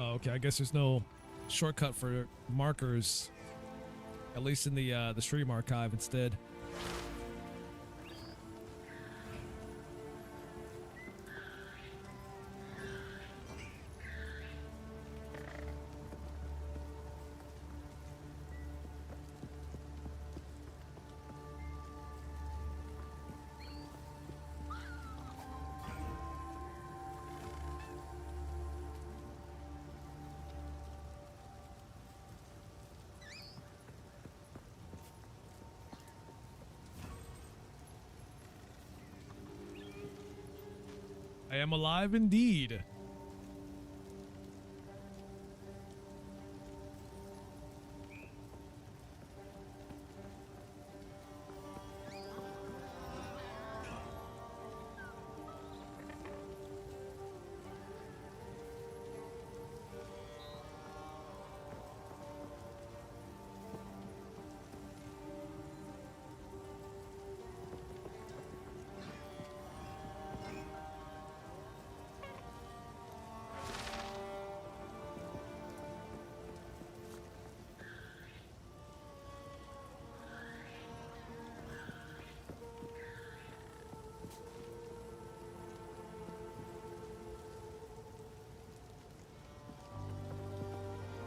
Oh, okay. I guess there's no shortcut for markers, at least in the stream archive instead. I am alive indeed.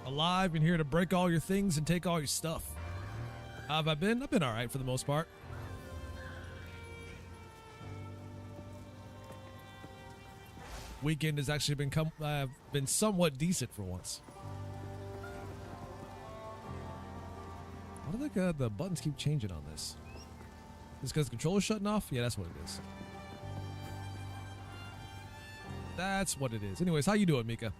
Alive and here to break all your things and take all your stuff. How have I been? I've been alright for the most part. Weekend has actually been somewhat decent for once. Why do the buttons keep changing on this? Is it because the controller's shutting off? Yeah, that's what it is. That's what it is. Anyways, how you doing, Mika?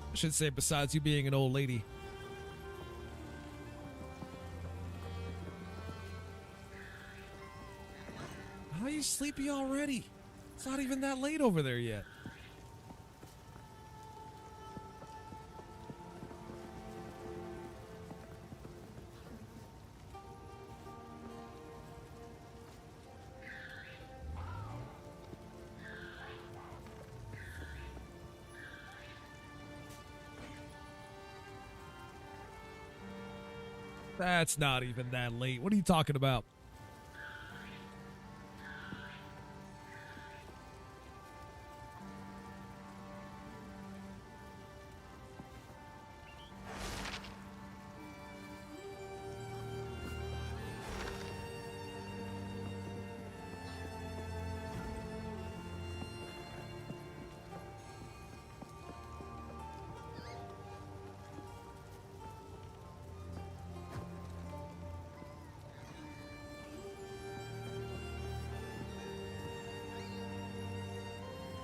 I should say, besides you being an old lady. How are you sleepy already? It's not even that late over there yet. That's not even that late. What are you talking about?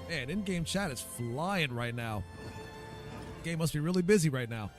Man, in-game chat is flying right now. Game must be really busy right now.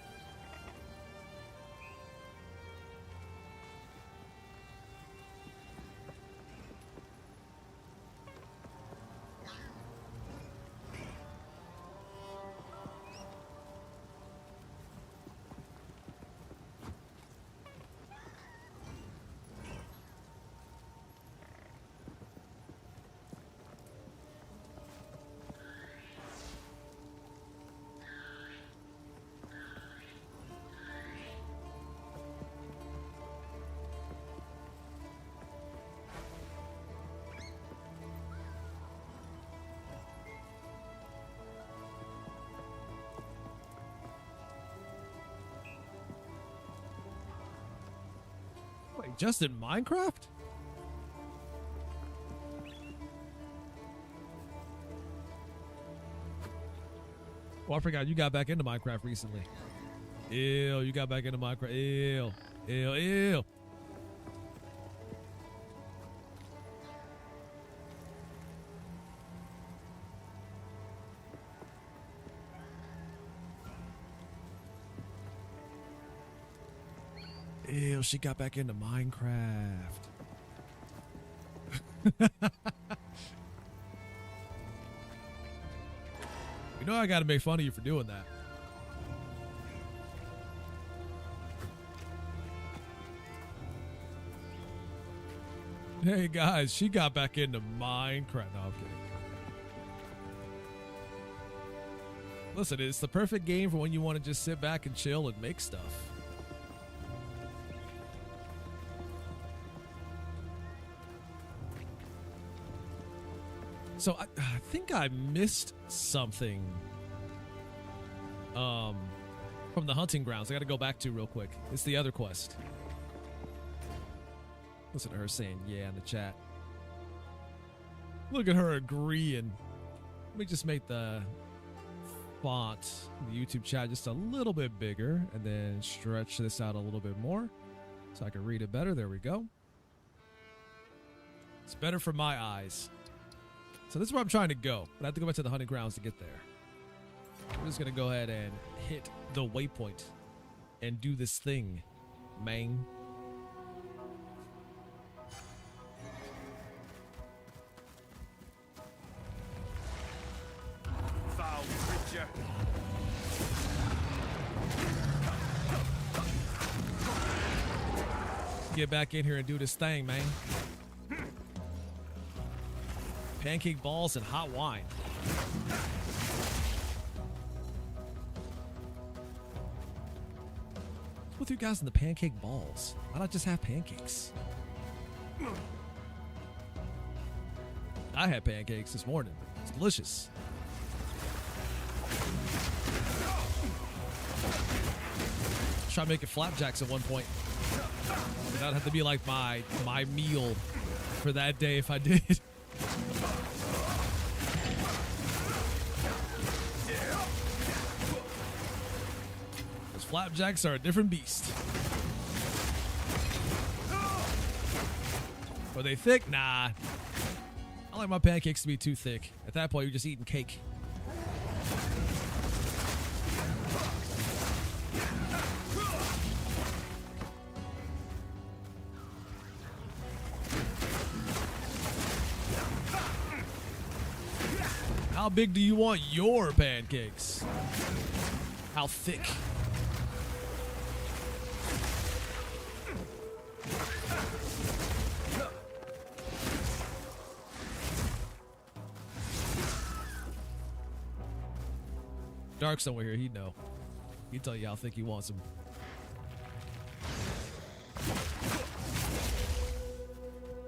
Wait, just in Minecraft? Oh, I forgot you got back into Minecraft recently. Ew, you got back into Minecraft. Ew. Ew, ew. Ew, she got back into Minecraft. You know I gotta make fun of you for doing that. Hey guys, she got back into Minecraft. No, I'm kidding. Listen, it's the perfect game for when you want to just sit back and chill and make stuff. So I think I missed something from the hunting grounds. I got to go back to real quick. It's the other quest. Listen to her saying yeah in the chat. Look at her agreeing. Let me just make the font in the YouTube chat just a little bit bigger and then stretch this out a little bit more so I can read it better. There we go. It's better for my eyes. So this is where I'm trying to go, but I have to go back to the hunting grounds to get there. I'm just going to go ahead and hit the waypoint and do this thing, man. Foul creature. Get back in here and do this thing, man. Pancake balls and hot wine. What's with you guys in the pancake balls? Why not just have pancakes? I had pancakes this morning. It's delicious. Try making flapjacks at one point. That'd have to be like my meal for that day if I did. Those flapjacks are a different beast. Are they thick? Nah. I like my pancakes to be too thick. At that point, you're just eating cake. How big do you want your pancakes? How thick? Dark's somewhere here, he'd know. He'd tell you how thick he wants them.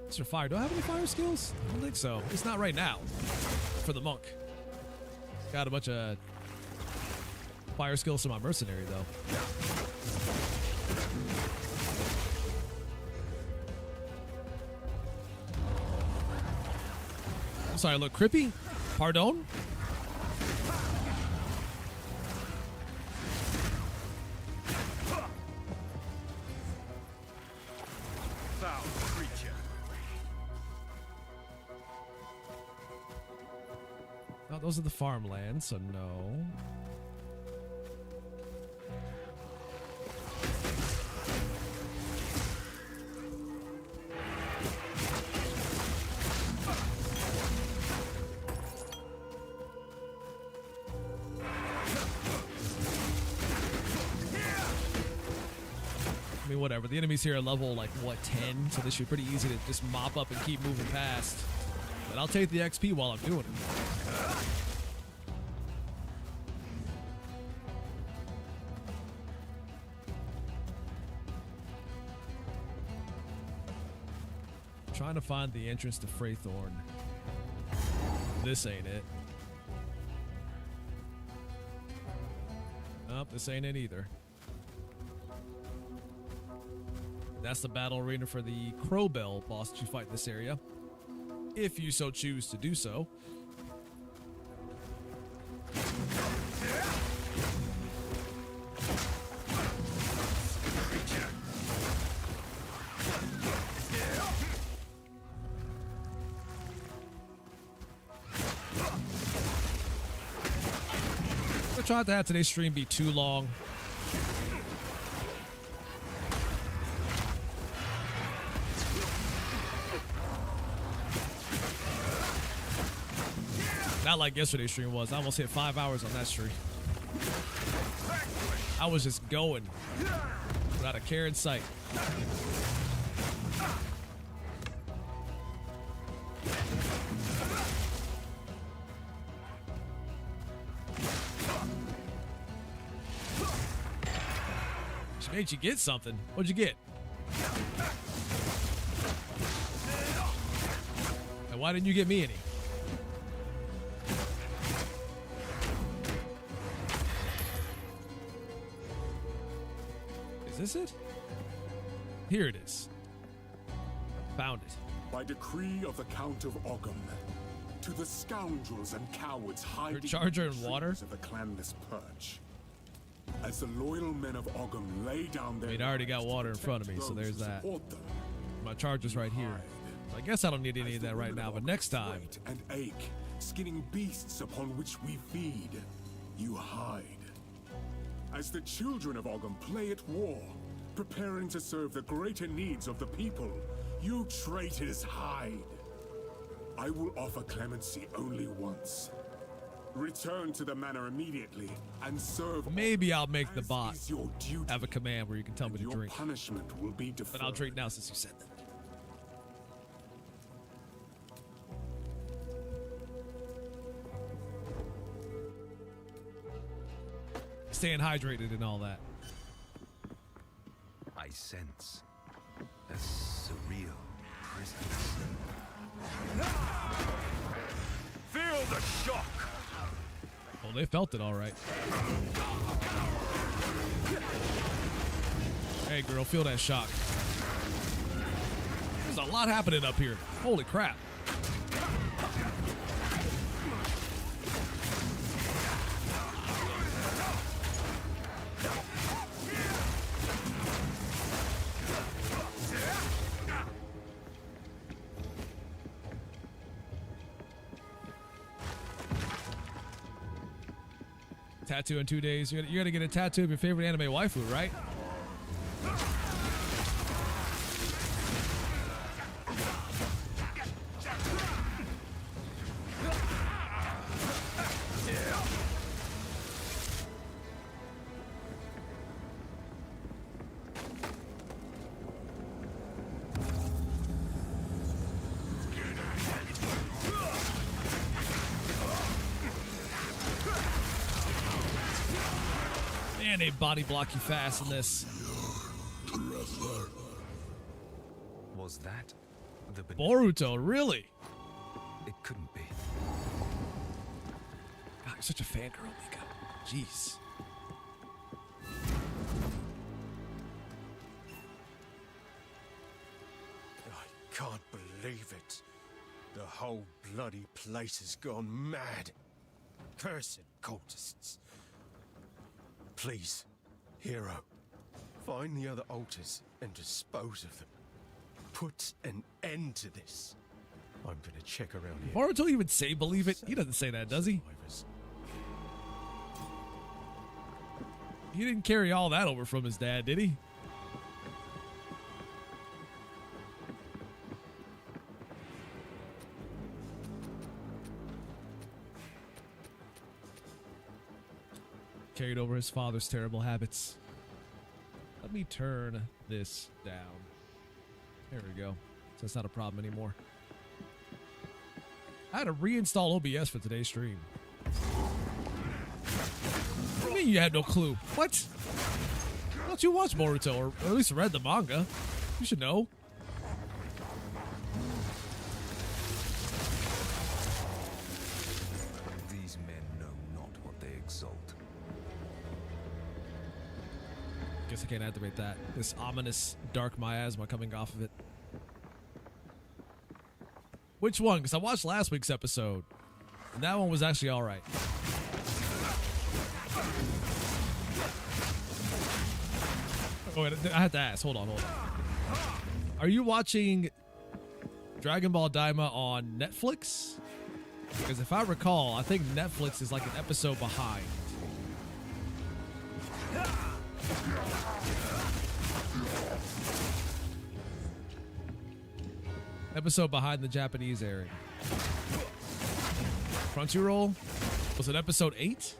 Mr. Fire, do I have any fire skills? I don't think so. It's not right now. For the monk. Got a bunch of fire skills for my mercenary, though. I'm sorry, look crippy? Pardon? Foul creature. No, those are the farmlands, so no. I mean, whatever. The enemies here are level, like, what, 10? So this should be pretty easy to just mop up and keep moving past. But I'll take the XP while I'm doing it. Trying to find the entrance to Freythorn. This ain't it. Nope, this ain't it either. That's the battle arena for the Crowbell boss that you fight in this area, if you so choose to do so. I tried to have today's stream be too long. Not like yesterday's stream was. I almost hit 5 hours on that stream. I was just going without a care in sight. She made you get something. What'd you get? And why didn't you get me any? Is this it? Here it is. Found it. By decree of the Count of Ogham, to the scoundrels and cowards hiding charger in the and water? trees of the clanless perch. As the loyal men of Ogham lay down their I mean, I already got lives to water in protect front of me, so those there's who that. support them, My charger's right here. I guess I don't need any of that right now, but next time. Fret and ache, skinning beasts upon which we feed, you hide. As the children of Ogham play at war, preparing to serve the greater needs of the people, you traitors hide. I will offer clemency only once. Return to the manor immediately and serve. Maybe I'll make the as bot is your duty, have a command where you can tell me and to your drink. punishment will be deferred. But I'll drink now since you said that. Staying hydrated and all that. I sense a surreal presence. Feel the shock! Oh, they felt it all right. Hey, girl, feel that shock. There's a lot happening up here. Holy crap. Tattoo in 2 days. You're gonna get a tattoo of your favorite anime waifu, right? Man, they body block you fast in this. Was that the Boruto, really? It couldn't be. God, you're such a fangirl, Mika. Jeez. I can't believe it. The whole bloody place has gone mad. Cursed cultists. Please, hero, find the other altars and dispose of them. Put an end to this. I'm gonna check around here. Boruto even say believe it? He doesn't say that, does he? Survivors. He didn't carry all that over from his dad, did he? Carried over his father's terrible habits. Let me turn this down. There we go. So it's not a problem anymore. I had to reinstall OBS for today's stream. What do you mean you had no clue? What? Why don't you watch Boruto or at least read the manga? You should know. These men know not what they exalt. Guess I can't activate that. This ominous dark miasma coming off of it. Which one? Because I watched last week's episode, and that one was actually all right. Oh, wait, I have to ask. Hold on. Are you watching Dragon Ball Daima on Netflix? Because if I recall, I think Netflix is like an episode behind. Episode behind the Japanese airing. Crunchyroll? Was it episode 8?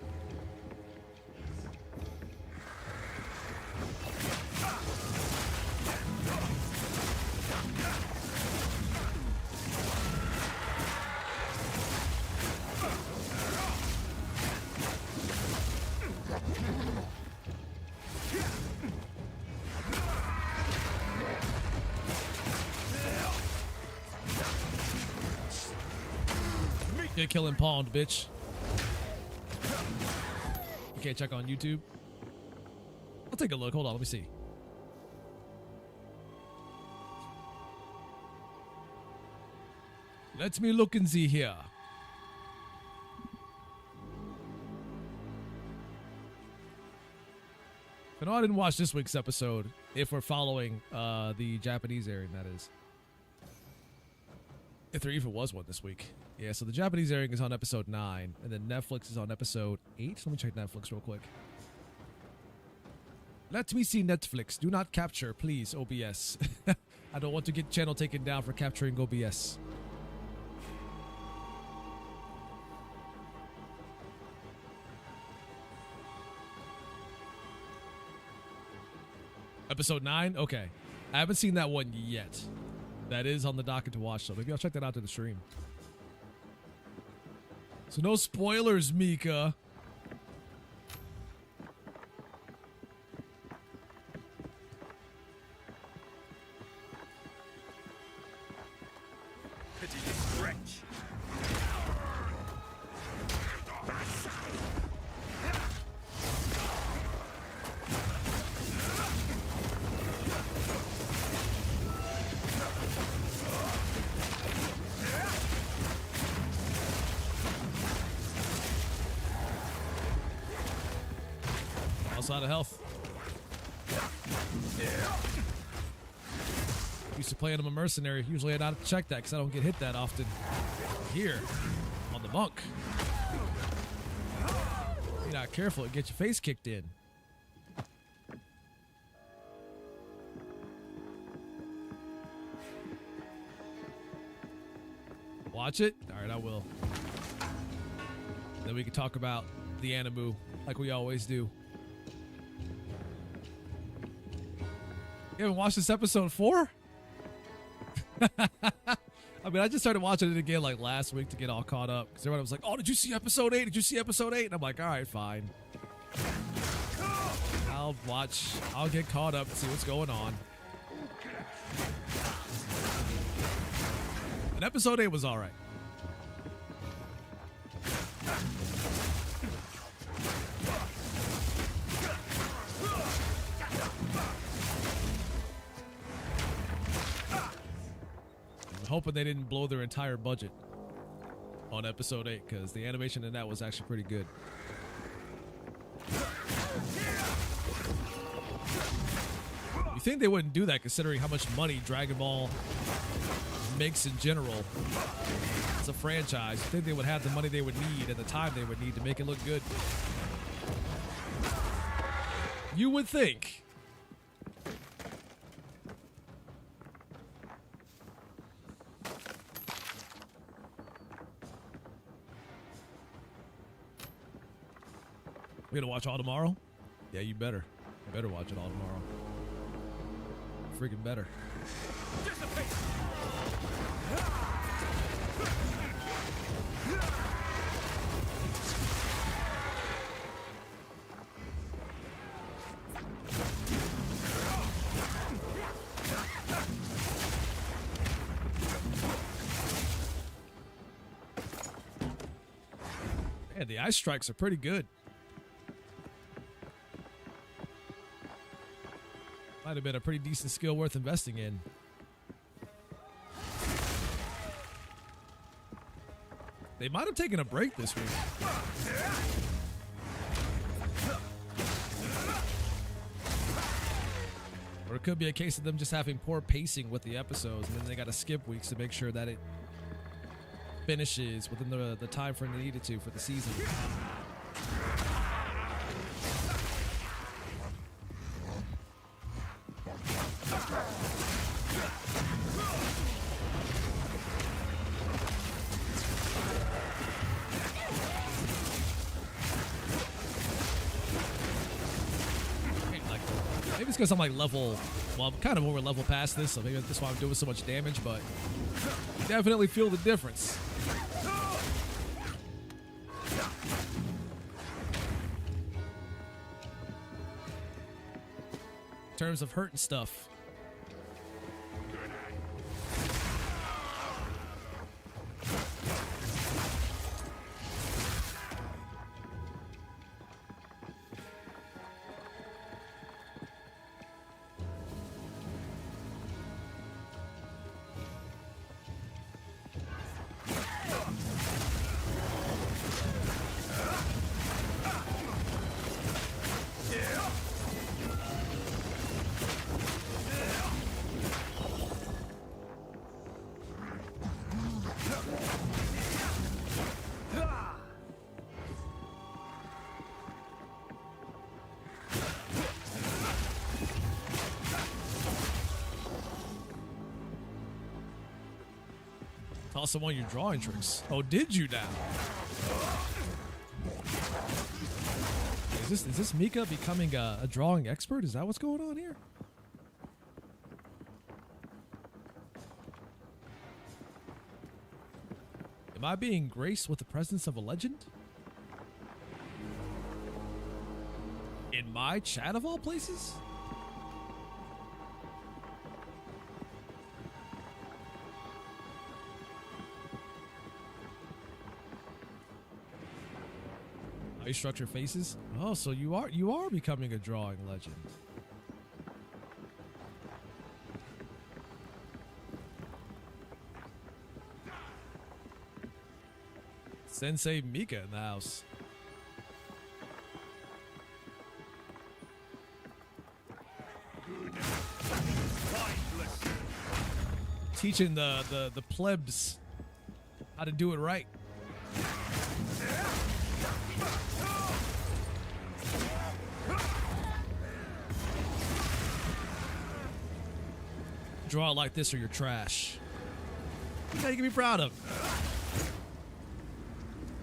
Get killing pawned, bitch. You can't check on YouTube. I'll take a look. Hold on, let me see. Let me look and see here. I know I didn't watch this week's episode, if we're following the Japanese airing, that is. If there even was one this week. Yeah, so the Japanese airing is on episode 9, and then Netflix is on episode 8. Let me check Netflix real quick. Let me see Netflix. Do not capture, please, OBS. I don't want to get channel taken down for capturing OBS. Episode 9? Okay. I haven't seen that one yet. That is on the docket to watch, so maybe I'll check that out to the stream. So no spoilers, Mika. Out of health. Used to play I'm a mercenary. Usually I don't check that because I don't get hit that often. Here, on the monk. If you're not careful, it gets your face kicked in. Watch it? Alright, I will. Then we can talk about the animu like we always do. You haven't watched this episode 4? I mean, I just started watching it again like last week to get all caught up. Because everyone was like, oh, did you see episode 8? Did you see episode 8? And I'm like, all right, fine. I'll watch. I'll get caught up and see what's going on. And episode 8 was all right. Hoping they didn't blow their entire budget on episode 8 because the animation in that was actually pretty good. You think they wouldn't do that considering how much money Dragon Ball makes in general. It's a franchise. You think they would have the money they would need and the time they would need to make it look good. You would think. We gonna watch all tomorrow? Yeah, you better. You better watch it all tomorrow. Freaking better. Man, the ice strikes are pretty good. Might have been a pretty decent skill worth investing in. They might have taken a break this week. Or it could be a case of them just having poor pacing with the episodes, and then they got to skip weeks to make sure that it finishes within the time frame they needed to for the season. because I'm like level, well, I'm kind of over level past this, so maybe that's why I'm doing so much damage, but definitely feel the difference. In terms of hurt and stuff. Toss him on your drawing tricks. Oh, did you now? Is this Mika becoming a drawing expert? Is that what's going on here? Am I being graced with the presence of a legend? In my chat of all places? How you structure faces? Oh, so you are becoming a drawing legend. Sensei Mika in the house. Teaching the plebs how to do it right. Draw it like this or you're trash. You gotta get me proud of.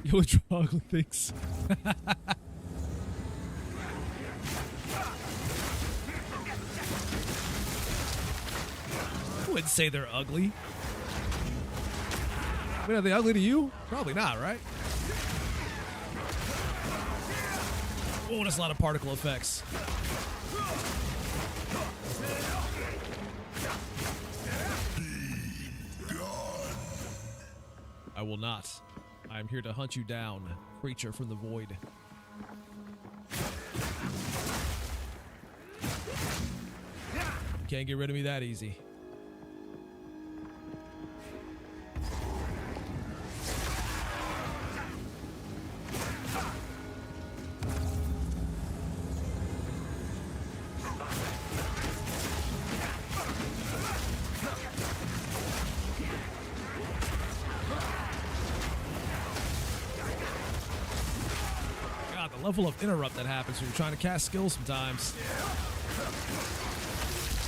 You would draw ugly things. I wouldn't say they're ugly. I mean, are they ugly to you? Probably not, right? Oh, that's a lot of particle effects. I will not. I am here to hunt you down, creature from the void. You can't get rid of me that easy. Level of interrupt that happens when you're trying to cast skills sometimes.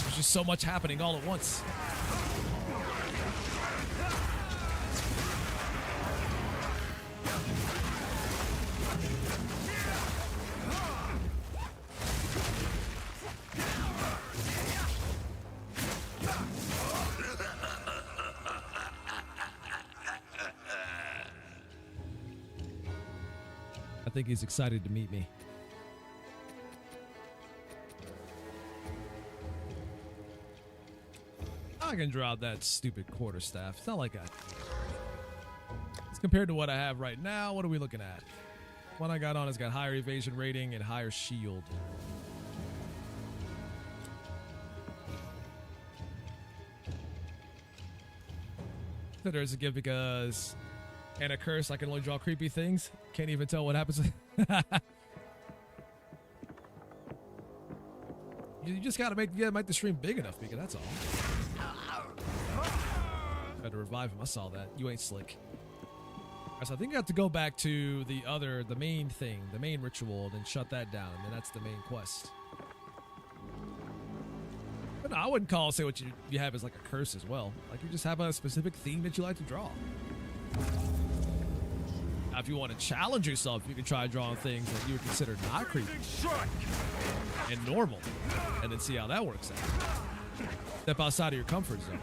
There's just so much happening all at once. I think he's excited to meet me. I can draw out that stupid quarterstaff. It's not like it's compared to what I have right now. What are we looking at? One I got on has got higher evasion rating and higher shield. So there's a gift because and a curse. I can only draw creepy things. Can't even tell what happens. You just gotta make the stream big enough, because that's all. Had to revive him. I saw that. You ain't slick. Right, so I think I have to go back to the main thing, the main ritual, and then shut that down, and then that's the main quest. But no, I wouldn't say what you have as like a curse as well. Like you just have a specific theme that you like to draw. if you want to challenge yourself, you can try drawing things that you would consider not creepy and normal, and then see how that works out. Step outside of your comfort zone.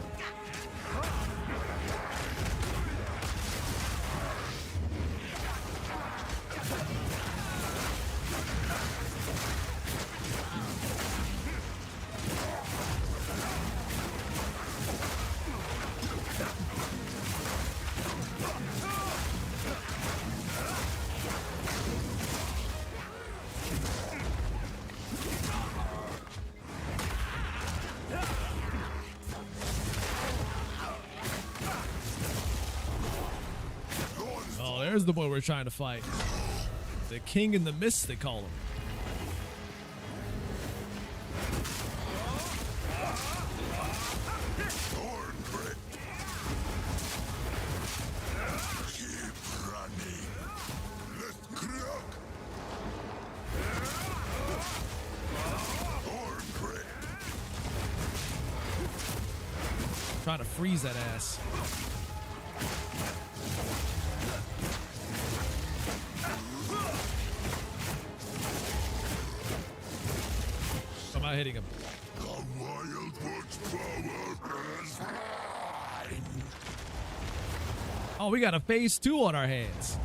There's the boy we're trying to fight. The King in the Mist, they call him. Trying to freeze that ass. I'm not hitting him. The Wildwood's power is mine. Oh, we got a phase 2 on our hands.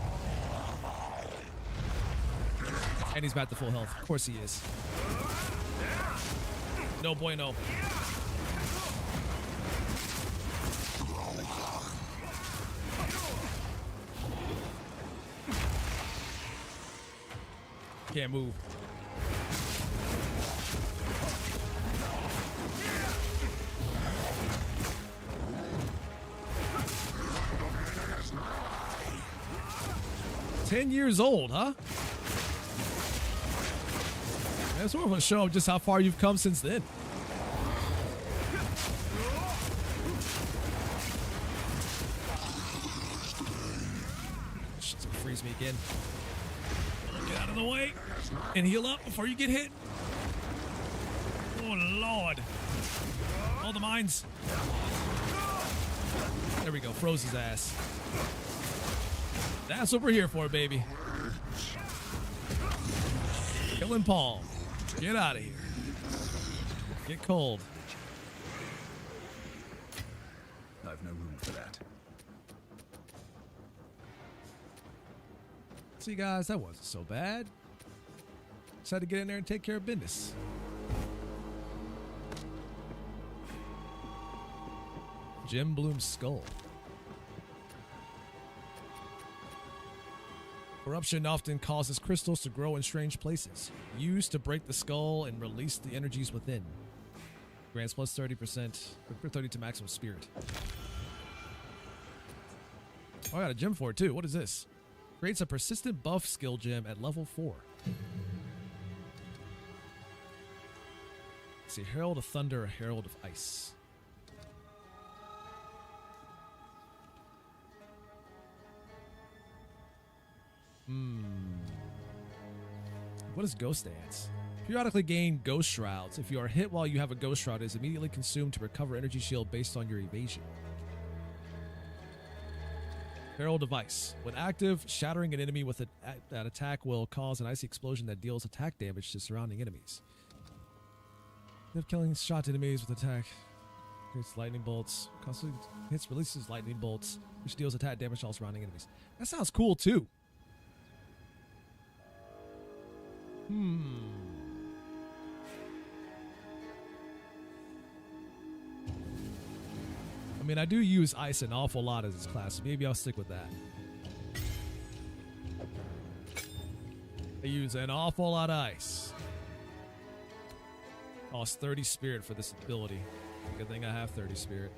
And he's back to full health. Of course he is. No bueno. Can't move. "10 years old, huh?" That's sort of a show of just how far you've come since then. Shit's gonna freeze me again. Get out of the way and heal up before you get hit. Oh, Lord. All the mines. There we go. Froze his ass. That's what we're here for, baby. Killing Paul. Get out of here. Get cold. I've no room for that. See, guys, that wasn't so bad. Just had to get in there and take care of business. Jim Bloom's skull. Corruption often causes crystals to grow in strange places. Used to break the skull and release the energies within. Grants plus 30%, for 30 to maximum spirit. Oh, I got a gem for it too. What is this? Creates a persistent buff skill gem at level 4. Let's see, Herald of Thunder, Herald of Ice. What is Ghost Dance? Periodically gain Ghost Shrouds. If you are hit while you have a Ghost Shroud, it is immediately consumed to recover energy shield based on your evasion. Herald of Ice. When active, shattering an enemy with that attack will cause an icy explosion that deals attack damage to surrounding enemies. If killing shot enemies with attack, creates lightning bolts. Constantly hits, releases lightning bolts, which deals attack damage to all surrounding enemies. That sounds cool too. I mean, I do use ice an awful lot as this class, so maybe I'll stick with that. I use an awful lot of ice. Cost 30 spirit for this ability. Good thing I have 30 spirit.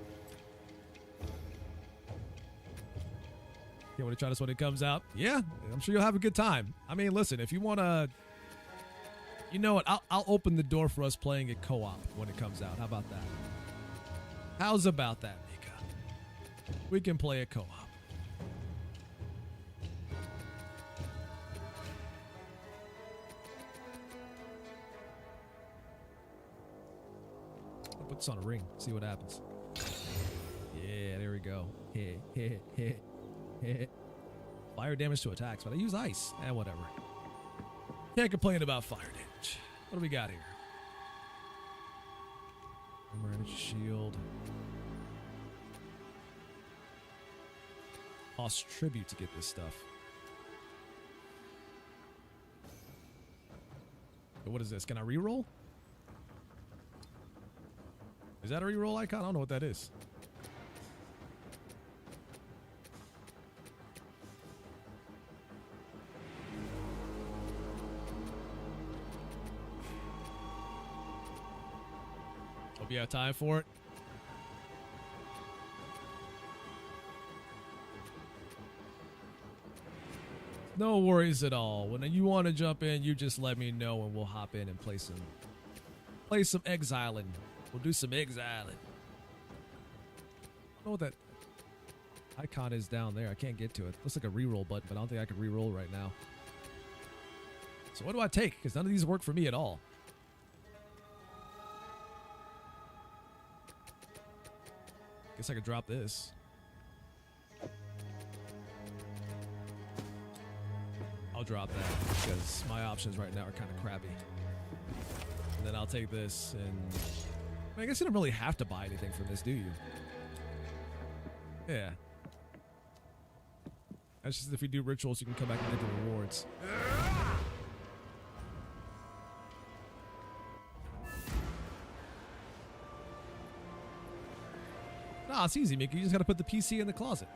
You want to try this when it comes out? Yeah, I'm sure you'll have a good time. I mean, listen, if you want to... You know what? I'll open the door for us playing it co-op when it comes out. How about that? How's about that, Mika? We can play it co-op. I'll put this on a ring. See what happens. Yeah, there we go. Fire damage to attacks, but I use ice. And whatever. Can't complain about fire damage. What do we got here? Armor, energy shield. Cost tribute to get this stuff. What is this? Can I reroll? Is that a reroll icon? I don't know what that is. Hope you have time for it. No worries at all. When you want to jump in, you just let me know and we'll hop in and play some exiling. We'll do some exiling. I don't know what that icon is down there. I can't get to it. Looks like a reroll button, but I don't think I can reroll right now. So what do I take? Because none of these work for me at all. Guess I could drop this. I'll drop that because my options right now are kind of crappy. And then I'll take this and I guess you don't really have to buy anything from this, do you? Yeah. That's just if you do rituals, you can come back and get the rewards. Nah, it's easy, Mickey. You just gotta put the PC in the closet.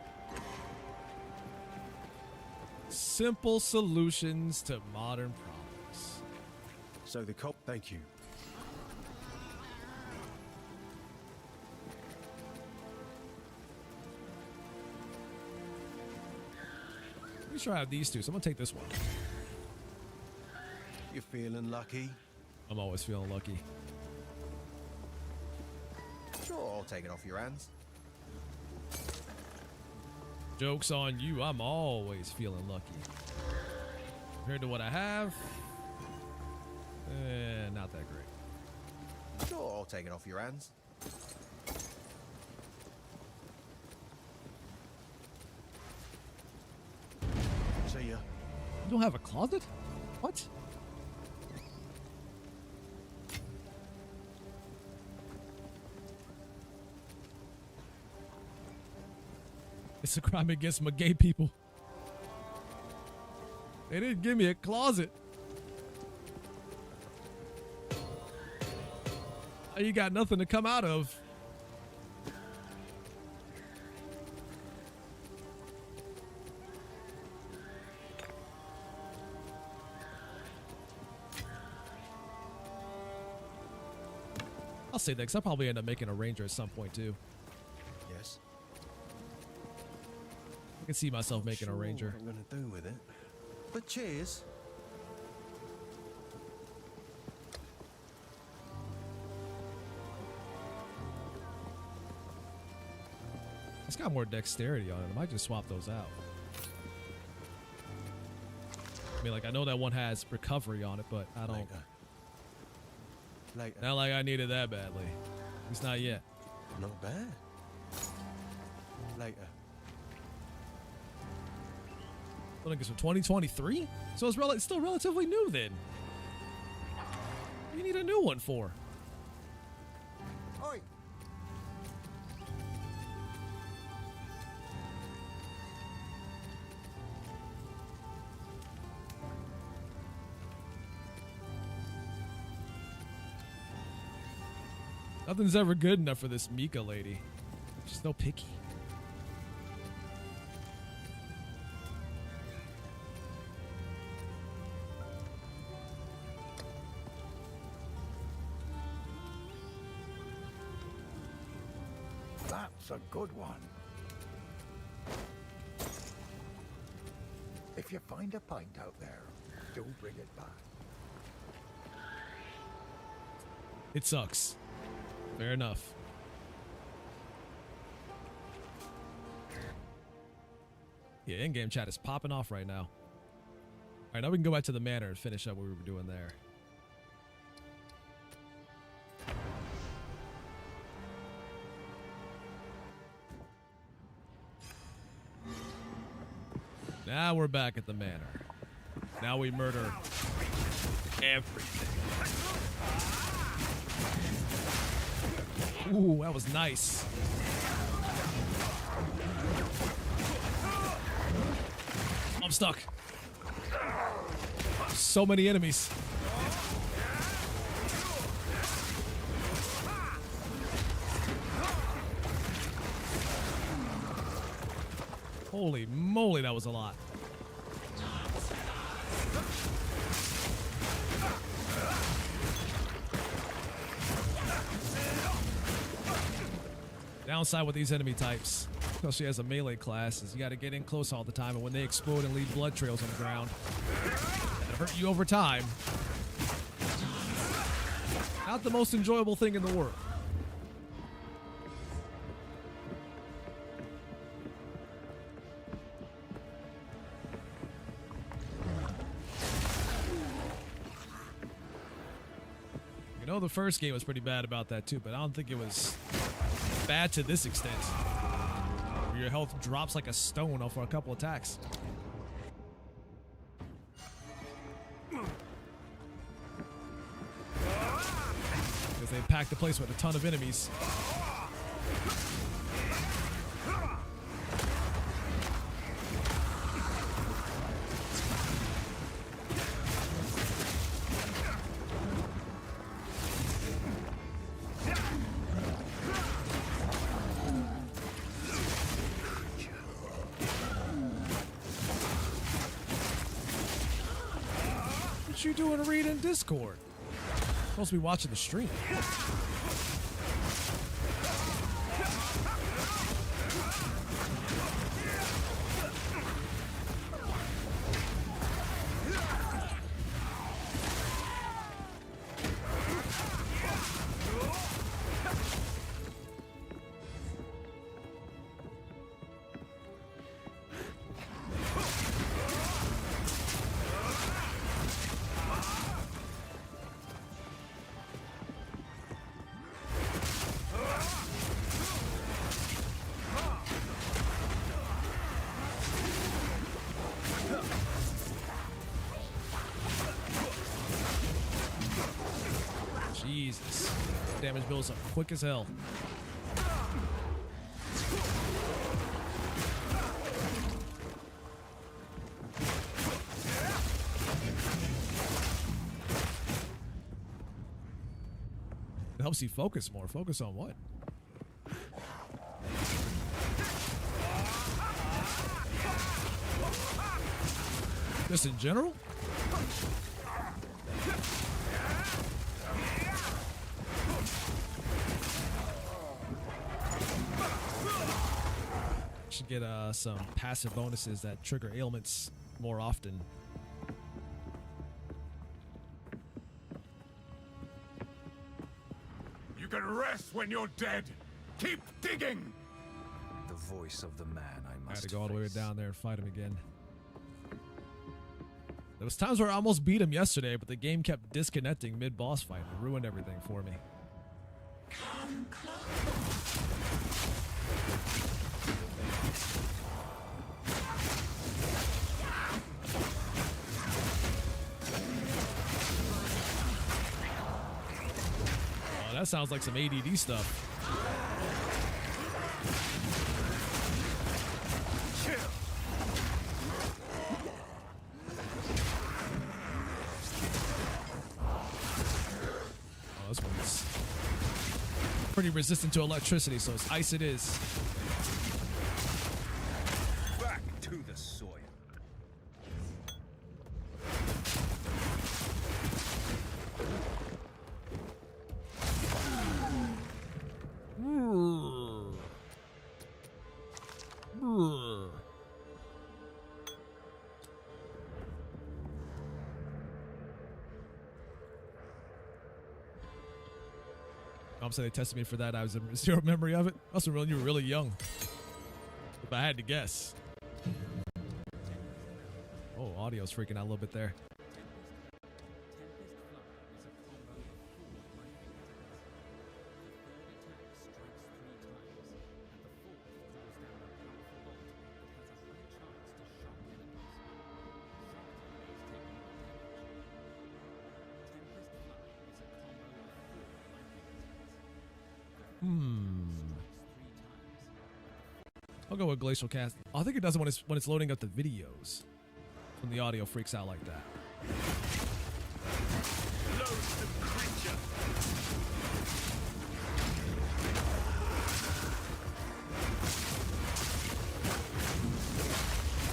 Simple solutions to modern problems. So the cop, thank you. Let me sure I have these two, so I'm gonna take this one. You feeling lucky? I'm always feeling lucky. Sure, I'll take it off your hands. Joke's on you, I'm always feeling lucky. Compared to what I have, not that great. Sure, I'll take it off your hands. See ya. You don't have a closet? What? It's a crime against my gay people. They didn't give me a closet. You got nothing to come out of. I'll say that because I'll probably end up making a ranger at some point too. Yes. I can see myself making a ranger. What I'm gonna do with it. But cheers. It's got more dexterity on it. I might just swap those out. I mean, like, I know that one has recovery on it, but I don't. Later. Not like I needed that badly. At least not yet. Not bad. Later. I think it's from 2023, so it's still relatively new then. What do you need a new one for? Oi! Nothing's ever good enough for this Mika lady. She's no picky. That's a good one. If you find a pint out there, do bring it back. It sucks. Fair enough. Yeah, in-game chat is popping off right now. All right, now we can go back to the manor and finish up what we were doing there. Now we're back at the manor. Now we murder everything. Ooh, that was nice. I'm stuck. So many enemies. Holy moly, that was a lot. Downside with these enemy types, especially as a melee class, is you gotta get in close all the time, and when they explode and leave blood trails on the ground, that'll hurt you over time. Not the most enjoyable thing in the world. You know, the first game was pretty bad about that too, but I don't think it was bad to this extent, where your health drops like a stone off for a couple attacks. Because they packed the place with a ton of enemies. What you doing reading Discord? Supposed to be watching the stream. Jesus. Damage builds up quick as hell. It helps you focus more. Focus on what? Just in general? Should get some passive bonuses that trigger ailments more often. You can rest when you're dead. Keep digging. The voice of the man I I must had to go all the way face. down there and fight him again. There was times where I almost beat him yesterday, but the game kept disconnecting mid-boss fight and ruined everything for me. Come close. Oh, that sounds like some ADD stuff. Oh, this one's pretty resistant to electricity, so it's ice it is. Back to the soil. I'm saying they tested me for that. I was in zero memory of it. Must have been when you were really young. If I had to guess. Oh, audio's freaking out a little bit there. I'll go with Glacial Cast. I think it does it when it's loading up the videos. When the audio freaks out like that. Loathsome creature!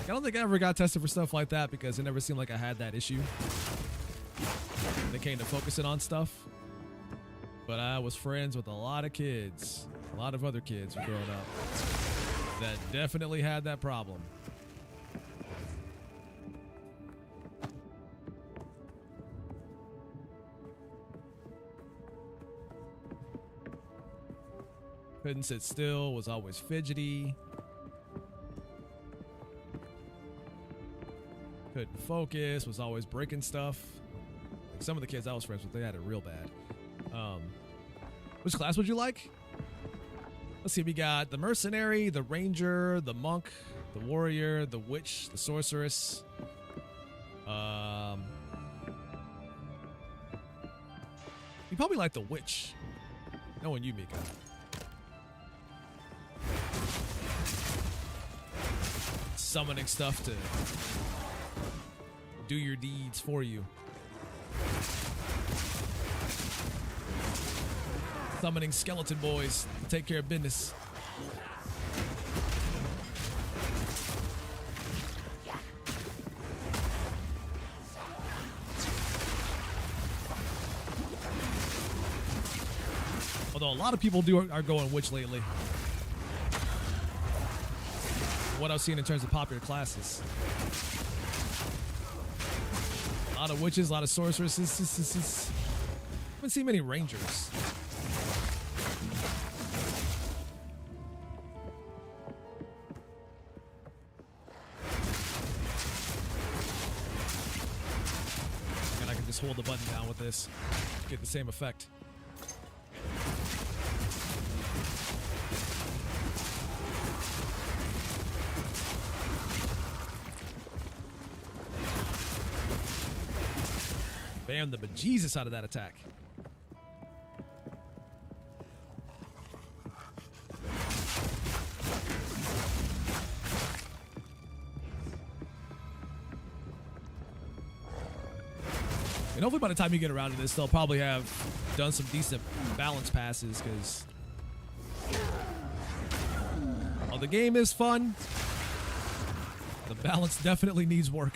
I don't think I ever got tested for stuff like that because it never seemed like I had that issue. When it came to focusing on stuff. But I was friends with a lot of kids, a lot of other kids growing up that definitely had that problem. Couldn't sit still, was always fidgety. Couldn't focus, was always breaking stuff. Like some of the kids I was friends with, they had it real bad. Which class would you like? Let's see, we got the mercenary, the ranger, the monk, the warrior, the witch, the sorceress. You probably like the witch. Knowing you, Mika. Summoning stuff to do your deeds for you. Summoning skeleton boys to take care of business. Although a lot of people are going witch lately. What I've seen in terms of popular classes. A lot of witches, a lot of sorceresses. Haven't seen many rangers. And I can just hold the button down with this, get the same effect. Bam the bejesus out of that attack. And hopefully by the time you get around to this, they'll probably have done some decent balance passes, because while the game is fun, the balance definitely needs work.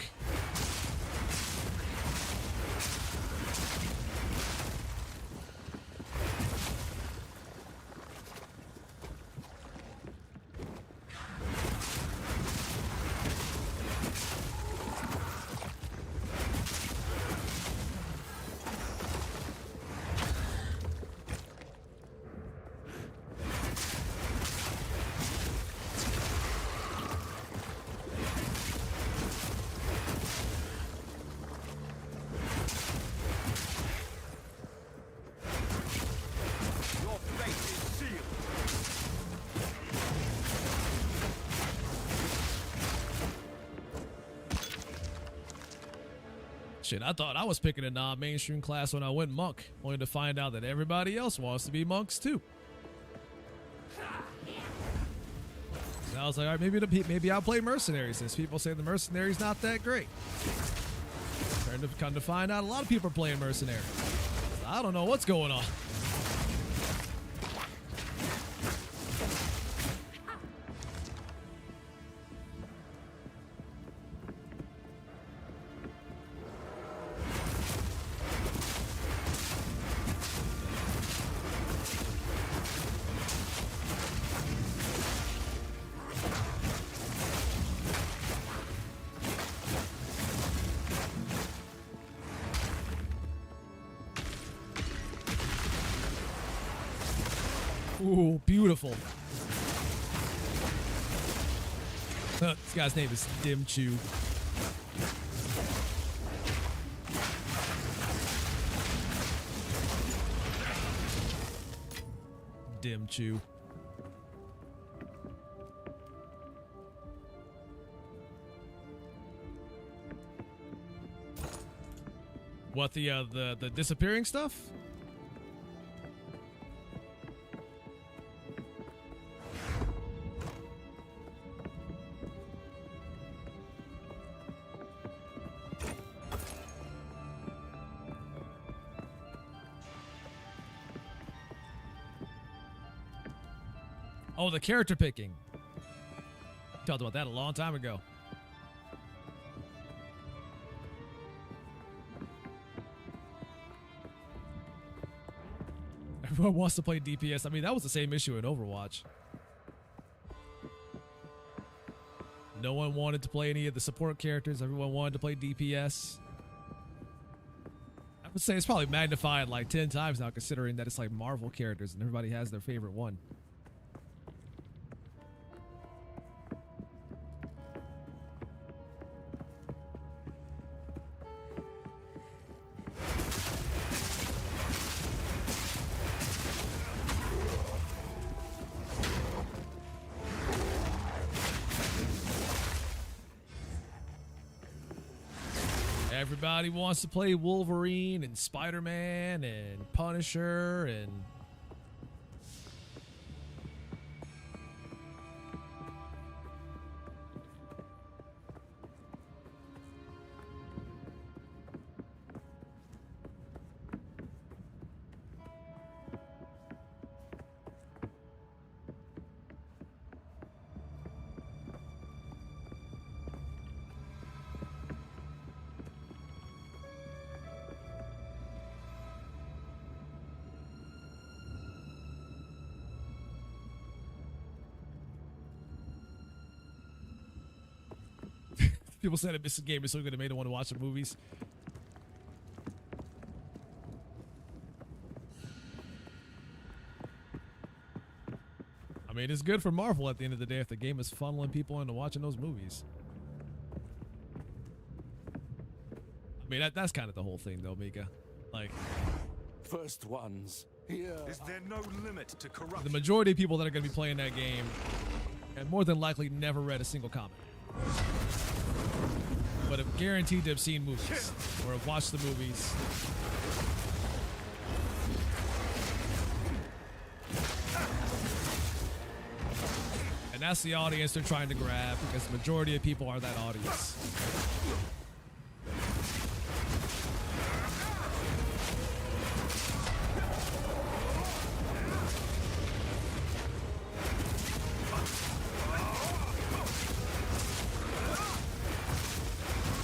Shit, I thought I was picking a non-mainstream class when I went monk, only to find out that everybody else wants to be monks too. And I was like, all right, maybe I'll play mercenary since people say the mercenary's not that great. Come to find out, a lot of people are playing mercenary. I don't know what's going on. Ooh, beautiful. This guy's name is Dim Chu. Dim Chu. What, the disappearing stuff? Oh, the character picking. Talked about that a long time ago. Everyone wants to play DPS. I mean, that was the same issue in Overwatch. No one wanted to play any of the support characters. Everyone wanted to play DPS. I would say it's probably magnified like 10 times now, considering that it's like Marvel characters and everybody has their favorite one. Everybody wants to play Wolverine and Spider-Man and Punisher and... People said it, this game is so good it made them want to watch the movies. I mean, it's good for Marvel at the end of the day if the game is funneling people into watching those movies. I mean, that's kind of the whole thing, though, Mika. Like, First ones. Here. Is there no limit to corruption? the majority of people that are going to be playing that game and more than likely never read a single comic. But have guaranteed to have seen movies or have watched the movies. And that's the audience they're trying to grab because the majority of people are that audience.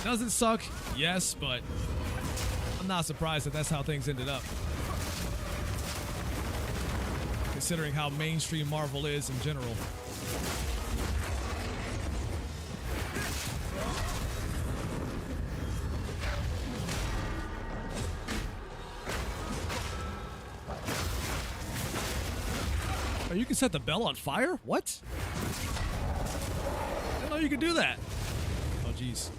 Does it suck? Yes, but I'm not surprised that that's how things ended up. Considering how mainstream Marvel is in general. Oh, you can set the bell on fire? What? I didn't know you could do that. Oh, jeez.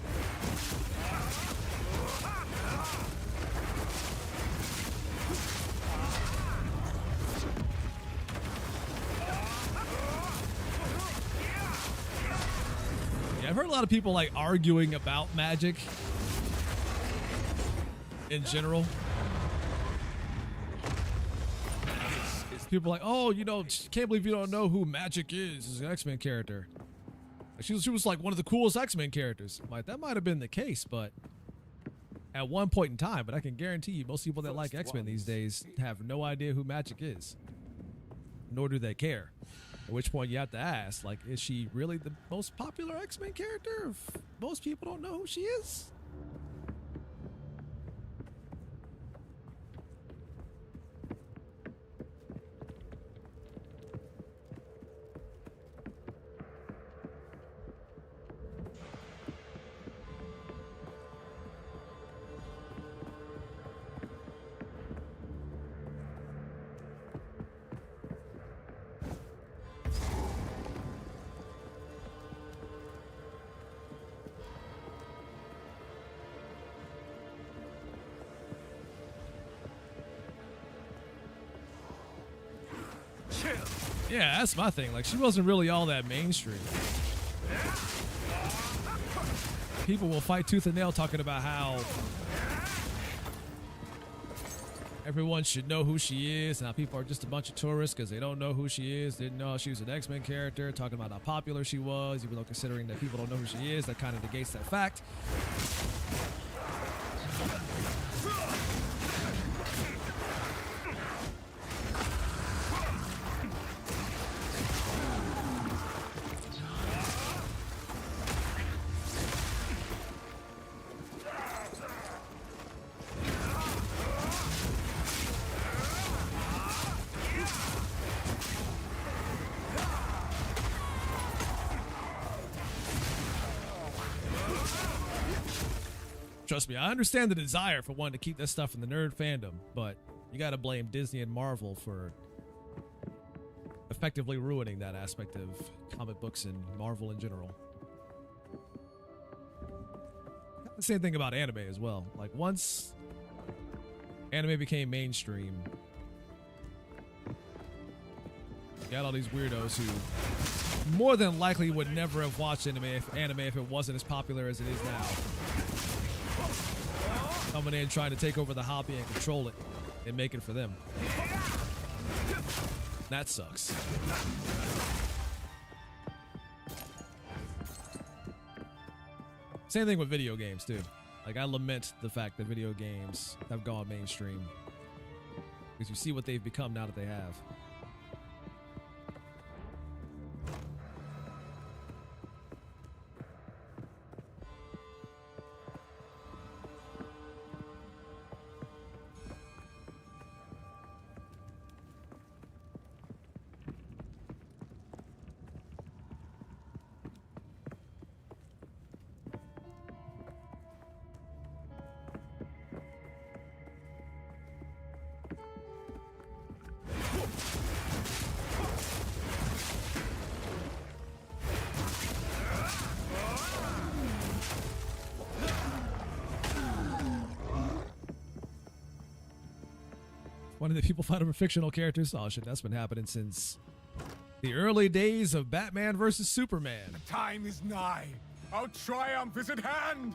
I've heard a lot of people like arguing about magic in general. People are like, oh, you know, can't believe you don't know who Magic is. It's an X-Men character. She was like one of the coolest X-Men characters. I'm like, that might have been the case, but at one point in time. But I can guarantee you, most people that like X-Men these days have no idea who Magic is, nor do they care. At which point you have to ask, like, is she really the most popular X-Men character if most people don't know who she is? Yeah, that's my thing. Like, she wasn't really all that mainstream. People will fight tooth and nail talking about how everyone should know who she is and how people are just a bunch of tourists because they don't know who she is, didn't know she was an X-Men character, talking about how popular she was, even though considering that people don't know who she is, that kind of negates that fact. Trust me, I understand the desire for wanting to keep that stuff in the nerd fandom, but you got to blame Disney and Marvel for effectively ruining that aspect of comic books and Marvel in general. The same thing about anime as well. Like, once anime became mainstream, you got all these weirdos who more than likely would never have watched anime if it wasn't as popular as it is now. Coming in trying to take over the hobby and control it and make it for them. That sucks. Same thing with video games too. Like, I lament the fact that video games have gone mainstream because you see what they've become now that they have. One of the people fight over fictional characters. Oh shit, that's been happening since the early days of Batman versus Superman. Time is nigh. Our triumph is at hand.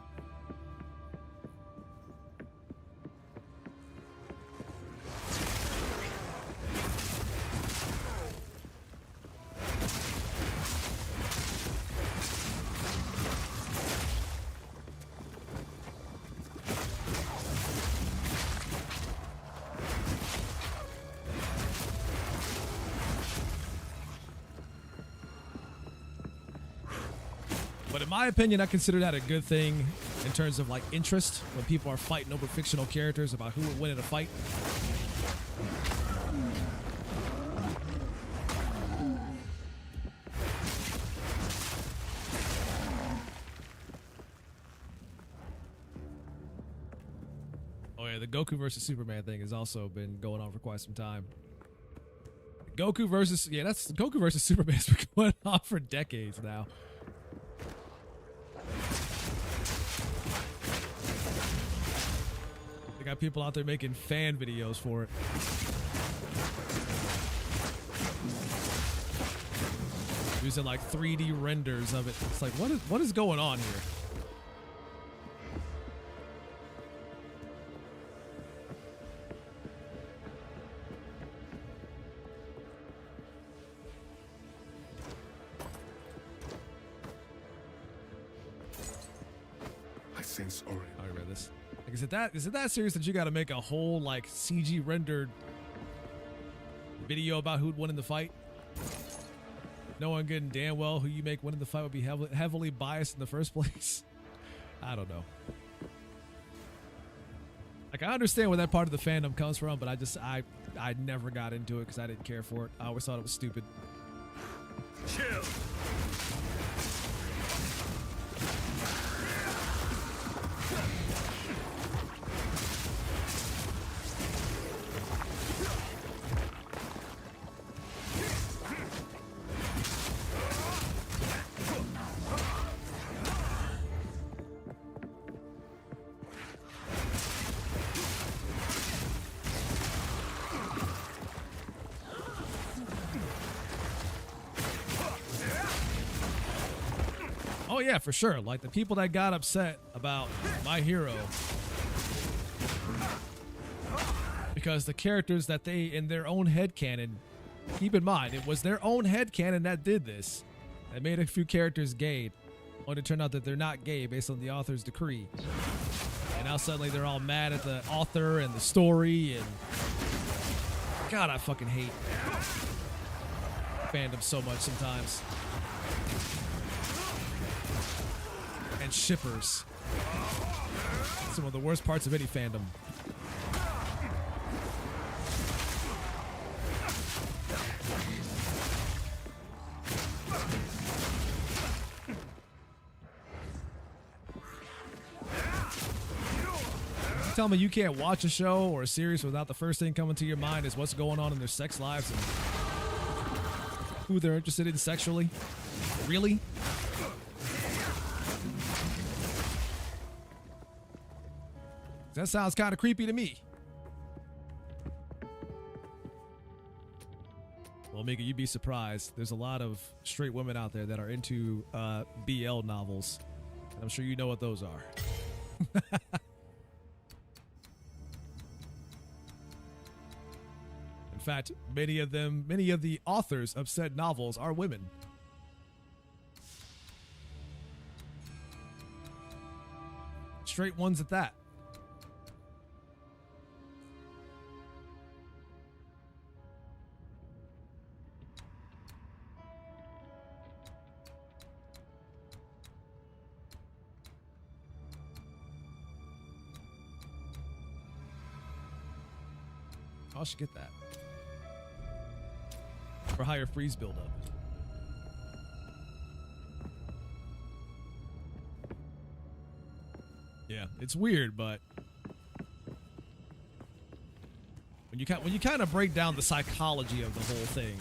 But in my opinion, I consider that a good thing in terms of like interest when people are fighting over fictional characters about who will win in a fight. Oh yeah, the Goku versus Superman thing has also been going on for quite some time. Goku versus Superman's been going on for decades now. They got people out there making fan videos for it. Using like 3D renders of it. It's like, what is going on here? I sense Orion. I read this. Like, is it that serious that you got to make a whole like CG rendered video about who'd win in the fight? Knowing good and damn well who you make win in the fight would be heavily biased in the first place. I don't know. Like, I understand where that part of the fandom comes from, but I never got into it because I didn't care for it. I always thought it was stupid. Chill. Oh yeah, for sure. Like, the people that got upset about My Hero because the characters that they, in their own headcanon, keep in mind, it was their own headcanon that did this. That made a few characters gay, only to turn out that they're not gay based on the author's decree. And now suddenly they're all mad at the author and the story, and God, I fucking hate fandom so much sometimes. And shippers. Some of the worst parts of any fandom. Tell me you can't watch a show or a series without the first thing coming to your mind is what's going on in their sex lives and who they're interested in sexually. Really? That sounds kind of creepy to me. Well, Mika, you'd be surprised. There's a lot of straight women out there that are into BL novels. And I'm sure you know what those are. In fact, many of the authors of said novels are women. Straight ones at that. I should get that for higher freeze buildup. Yeah, it's weird, but when you kind of break down the psychology of the whole thing,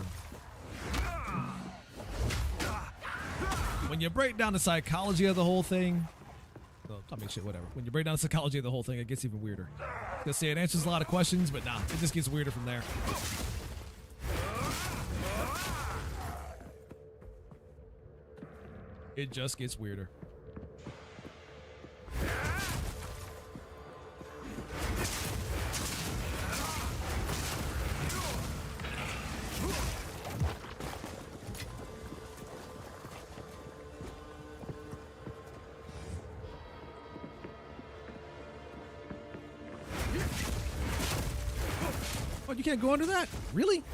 when you break down the psychology of the whole thing, well, I mean, shit, whatever. When you break down the psychology of the whole thing, it gets even weirder. I was gonna say it answers a lot of questions, but nah, it just gets weirder from there. It just gets weirder. Oh, you can't go under that? Really?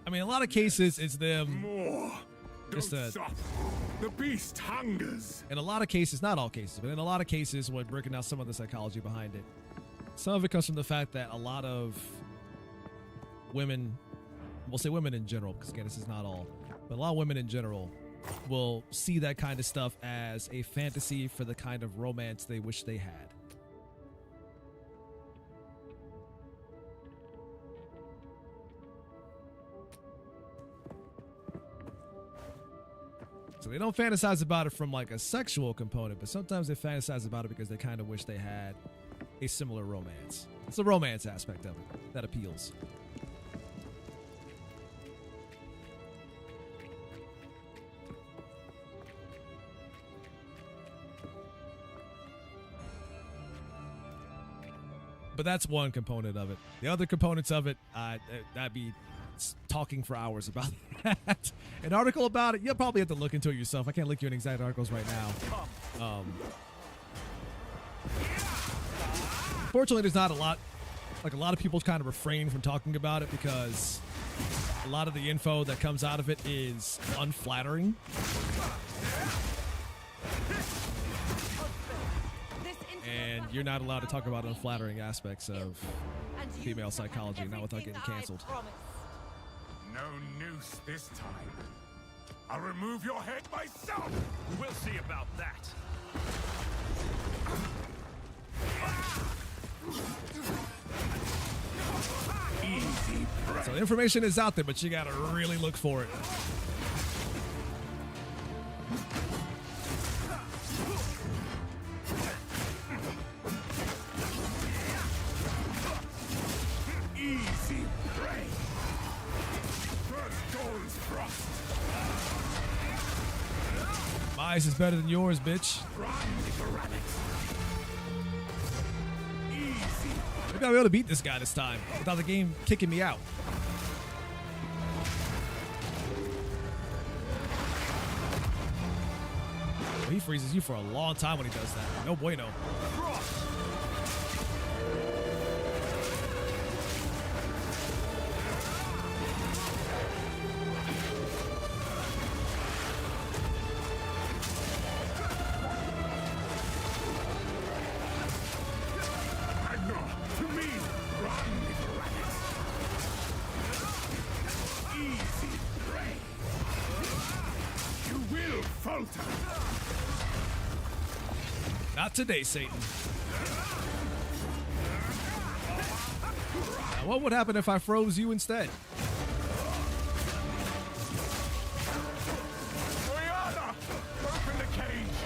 I mean, a lot of cases, it's them. More. Just Don't stop. The beast hungers. In a lot of cases, not all cases, but in a lot of cases, when breaking down some of the psychology behind it, some of it comes from the fact that a lot of women, we'll say women in general, because again, this is not all, but a lot of women in general will see that kind of stuff as a fantasy for the kind of romance they wish they had. So they don't fantasize about it from like a sexual component, but sometimes they fantasize about it because they kind of wish they had a similar romance. It's the romance aspect of it that appeals. But that's one component of it. The other components of it, that'd be talking for hours about that. An article about it, you'll probably have to look into it yourself. I can't link you in exact articles right now. Fortunately, there's not a lot, like a lot of people kind of refrain from talking about it because a lot of the info that comes out of it is unflattering. And you're not allowed to talk about unflattering aspects of female psychology, not without getting canceled. No noose this time. I'll remove your head myself. We'll see about that. Easy prey. So the information is out there, but you gotta really look for it. Easy prey. First Dawn's frost. My eyes is better than yours, bitch. Run, little rabbits. Easy. Maybe I'll be able to beat this guy this time without the game kicking me out. He freezes you for a long time when he does that. No bueno. Not today, Satan. Now, what would happen if I froze you instead? Rihanna! Open the cage!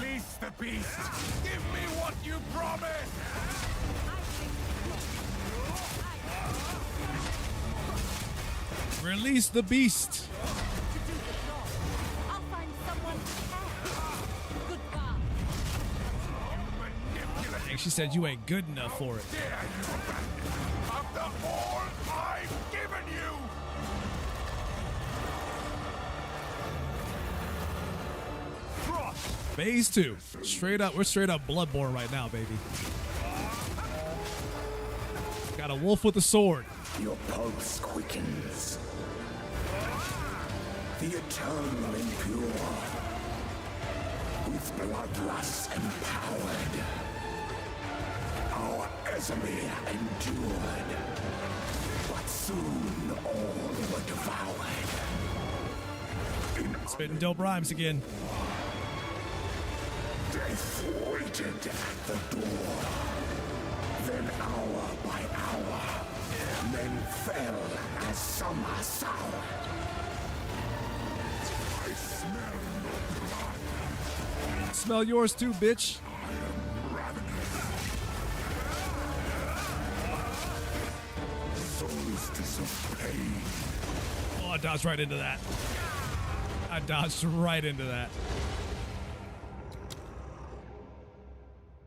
Release the beast! Give me what you promised! Release the beast. I'll find someone to help. Goodbye. Dang, she said you ain't good enough for it. Dare you abandon me after all I've given you? Phase 2. Straight up, we're straight up Bloodborne right now, baby. Got a wolf with a sword. Your pulse quickens. The eternal impure. With bloodlust empowered. Our Exile endured. But soon all were devoured. Spitting dope rhymes again. Death waited at the door. Then hour by hour, men fell as summer sour. I smell no blood. Smell yours too, bitch. I am ravenous. Solstice of pain. Oh, I dodged right into that. I dodged right into that.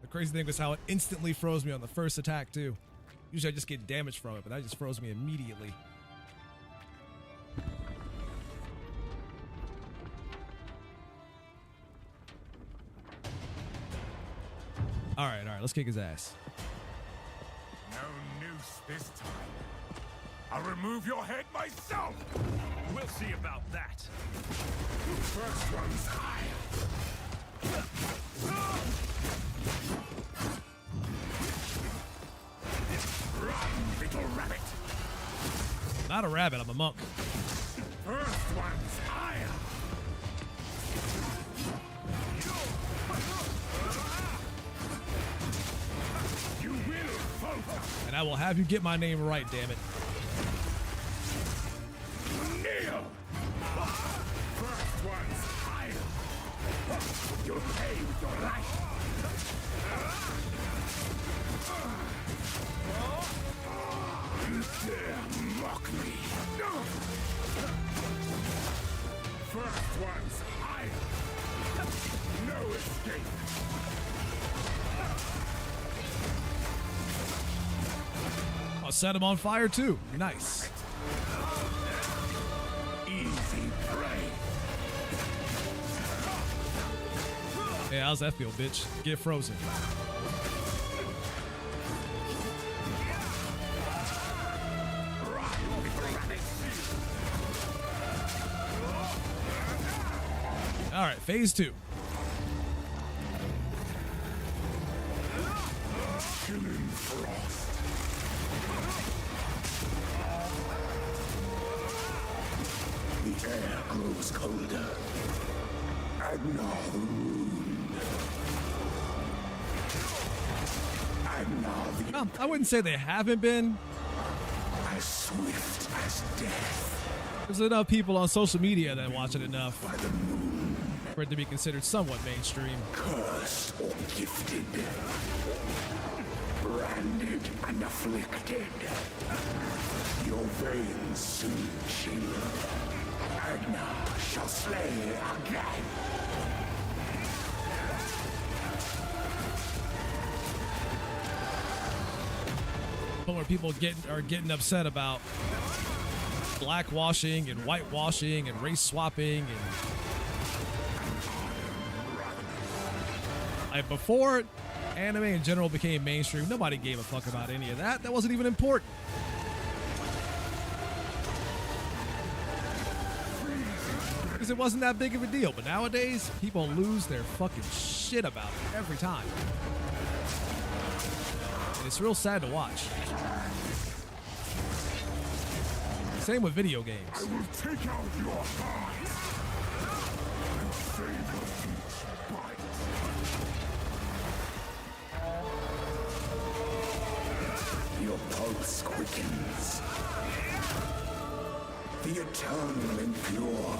The crazy thing was how it instantly froze me on the first attack, too. Usually I just get damage from it, but that just froze me immediately. All right, let's kick his ass. No noose this time. I'll remove your head myself! We'll see about that. First one's high. Run, little rabbit. Not a rabbit, I'm a monk. First one's higher. You will falter. And I will have you get my name right, damn it. Kneel. First one's higher. You'll pay with your life. You dare mock me. First one's higher. No escape. I'll set him on fire too. Nice. Easy prey. Hey, how's that feel, bitch? Get frozen. All right, phase 2. Killing frost. The air grows colder. Agnar the ruined. Agnar the I wouldn't say they haven't been. as swift as death. There's enough people on social media that watch it enough By the moon, for it to be considered somewhat mainstream. cursed or gifted. Branded and afflicted. Your veins soon chill. Agnar shall slay again. But where people are getting upset about blackwashing and whitewashing and race swapping and Like before anime in general became mainstream, nobody gave a fuck about any of that. That wasn't even important. Because it wasn't that big of a deal. But nowadays, people lose their fucking shit about it every time. And it's real sad to watch. Same with video games. I will take out your heart and savor each bite. Your pulse quickens. The eternal impure,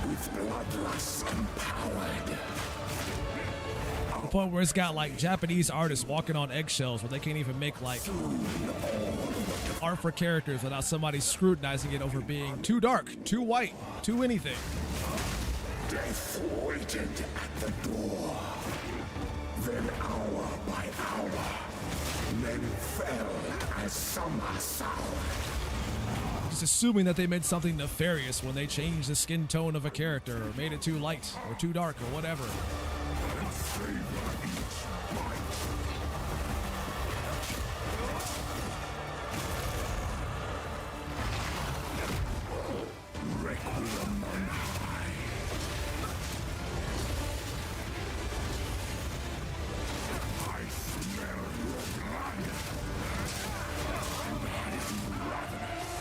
with bloodlust empowered. The point where it's got like Japanese artists walking on eggshells where they can't even make like art for characters without somebody scrutinizing it over being too dark, too white, too anything. Death waited at the door. Then hour by hour, men fell as summer sour. Just assuming that they meant something nefarious when they changed the skin tone of a character or made it too light or too dark or whatever. Requiem on high. I smell your blood. And I am ravenous.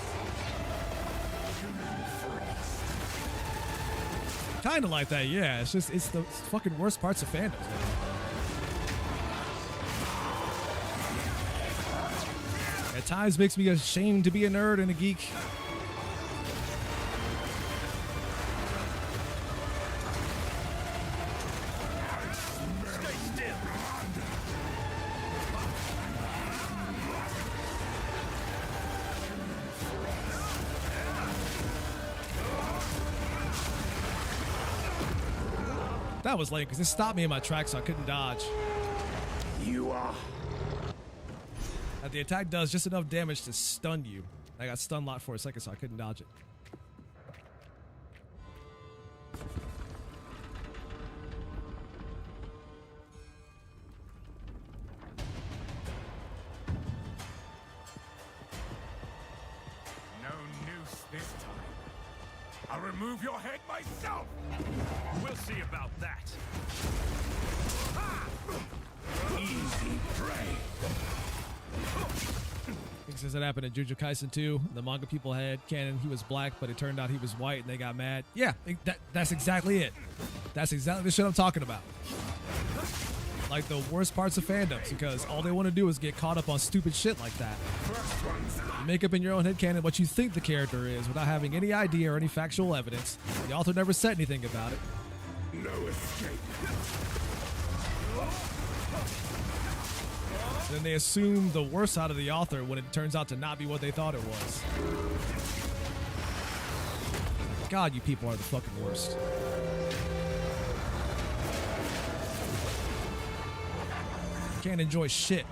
Kind of like that, yeah. It's just, it's the fucking worst parts of fandom. At times makes me ashamed to be a nerd and a geek. That was lame because it stopped me in my tracks so I couldn't dodge. You are. The attack does just enough damage to stun you. I got stun locked for a second so I couldn't dodge it. No noose this time. I'll remove your head myself. We'll see about that. Easy prey. Because it happened in Jujutsu Kaisen 2. The manga people had canon he was black, but it turned out he was white, and they got mad. Yeah, that's exactly it. That's exactly the shit I'm talking about. Like the worst parts of fandoms, because all they want to do is get caught up on stupid shit like that. You make up in your own headcanon what you think the character is without having any idea or any factual evidence. The author never said anything about it. No escape. Then they assume the worst out of the author when it turns out to not be what they thought it was. God, you people are the fucking worst. Can't enjoy shit.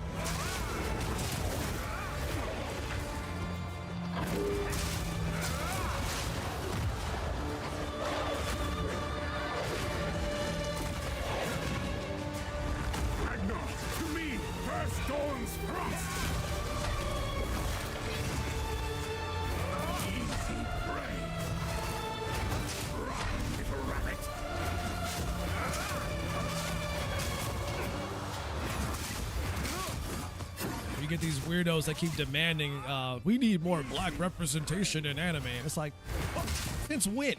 Get these weirdos that keep demanding we need more black representation in anime, and it's like, well, since when?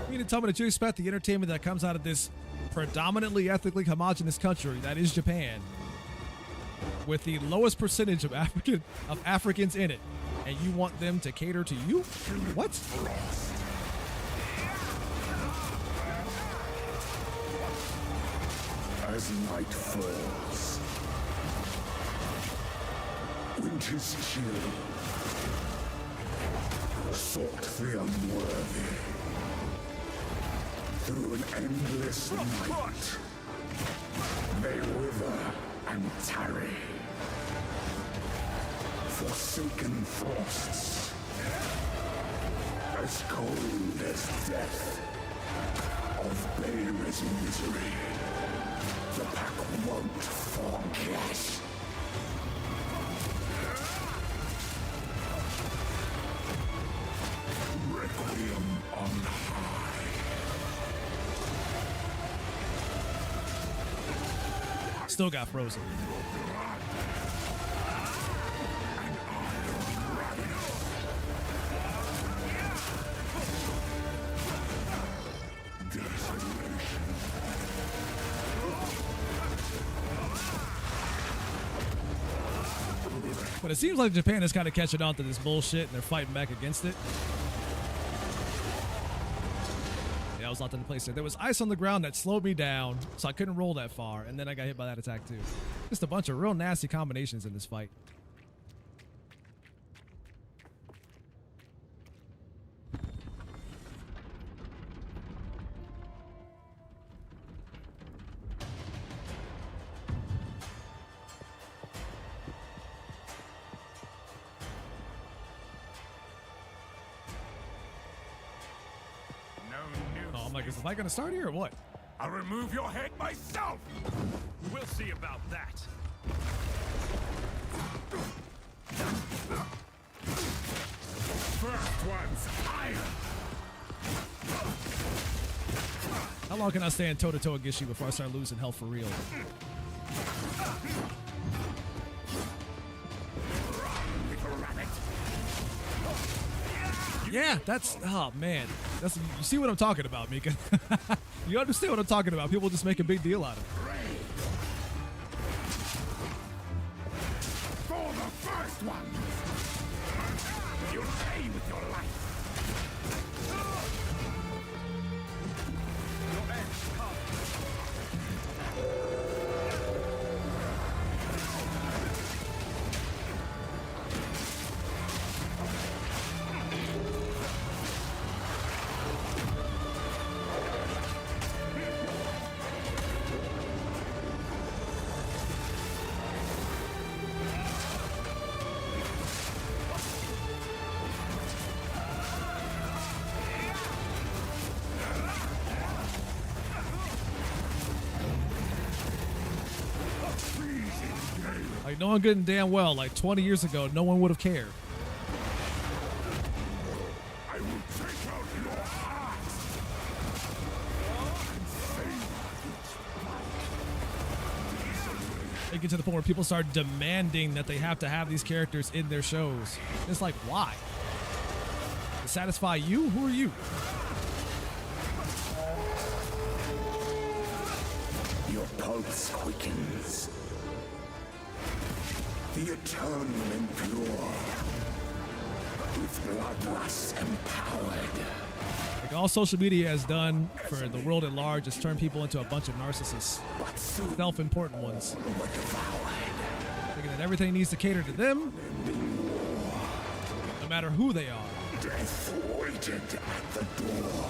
You mean to tell me that you expect the entertainment that comes out of this predominantly ethnically homogenous country that is Japan, with the lowest percentage of Africans in it, and you want them to cater to you? What? As night falls, winter's chill sought the unworthy through an endless night. They wither and tarry. forsaken frosts, as cold as death, of Bayra's misery. The pack won't forget. Requiem on high. Still got frozen. But it seems like Japan is kind of catching on to this bullshit and they're fighting back against it. Yeah, I was locked in place there. There was ice on the ground that slowed me down, so I couldn't roll that far, and then I got hit by that attack too. Just a bunch of real nasty combinations in this fight. Oh, I'm like, is the fight gonna start here or what? I'll remove your head myself! We'll see about that. First one's iron. How long can I stand toe-to-toe against you before I start losing health for real? Yeah, that's, oh man. That's, you see what I'm talking about, Mika. You understand what I'm talking about. People just make a big deal out of it. For the first one. You'll pay with your life. Your end comes. Like, knowing good and damn well, like 20 years ago, no one would have cared. I will take out your heart. They get to the point where people start demanding that they have to have these characters in their shows. It's like, why? To satisfy you? Who are you? Your pulse quickens. The eternal impure. With bloodlust empowered. Like all social media has done for the world at large is turn people into a bunch of narcissists. But soon Self-important ones. were devoured. Thinking that everything needs to cater to them, no matter who they are. Death waited at the door.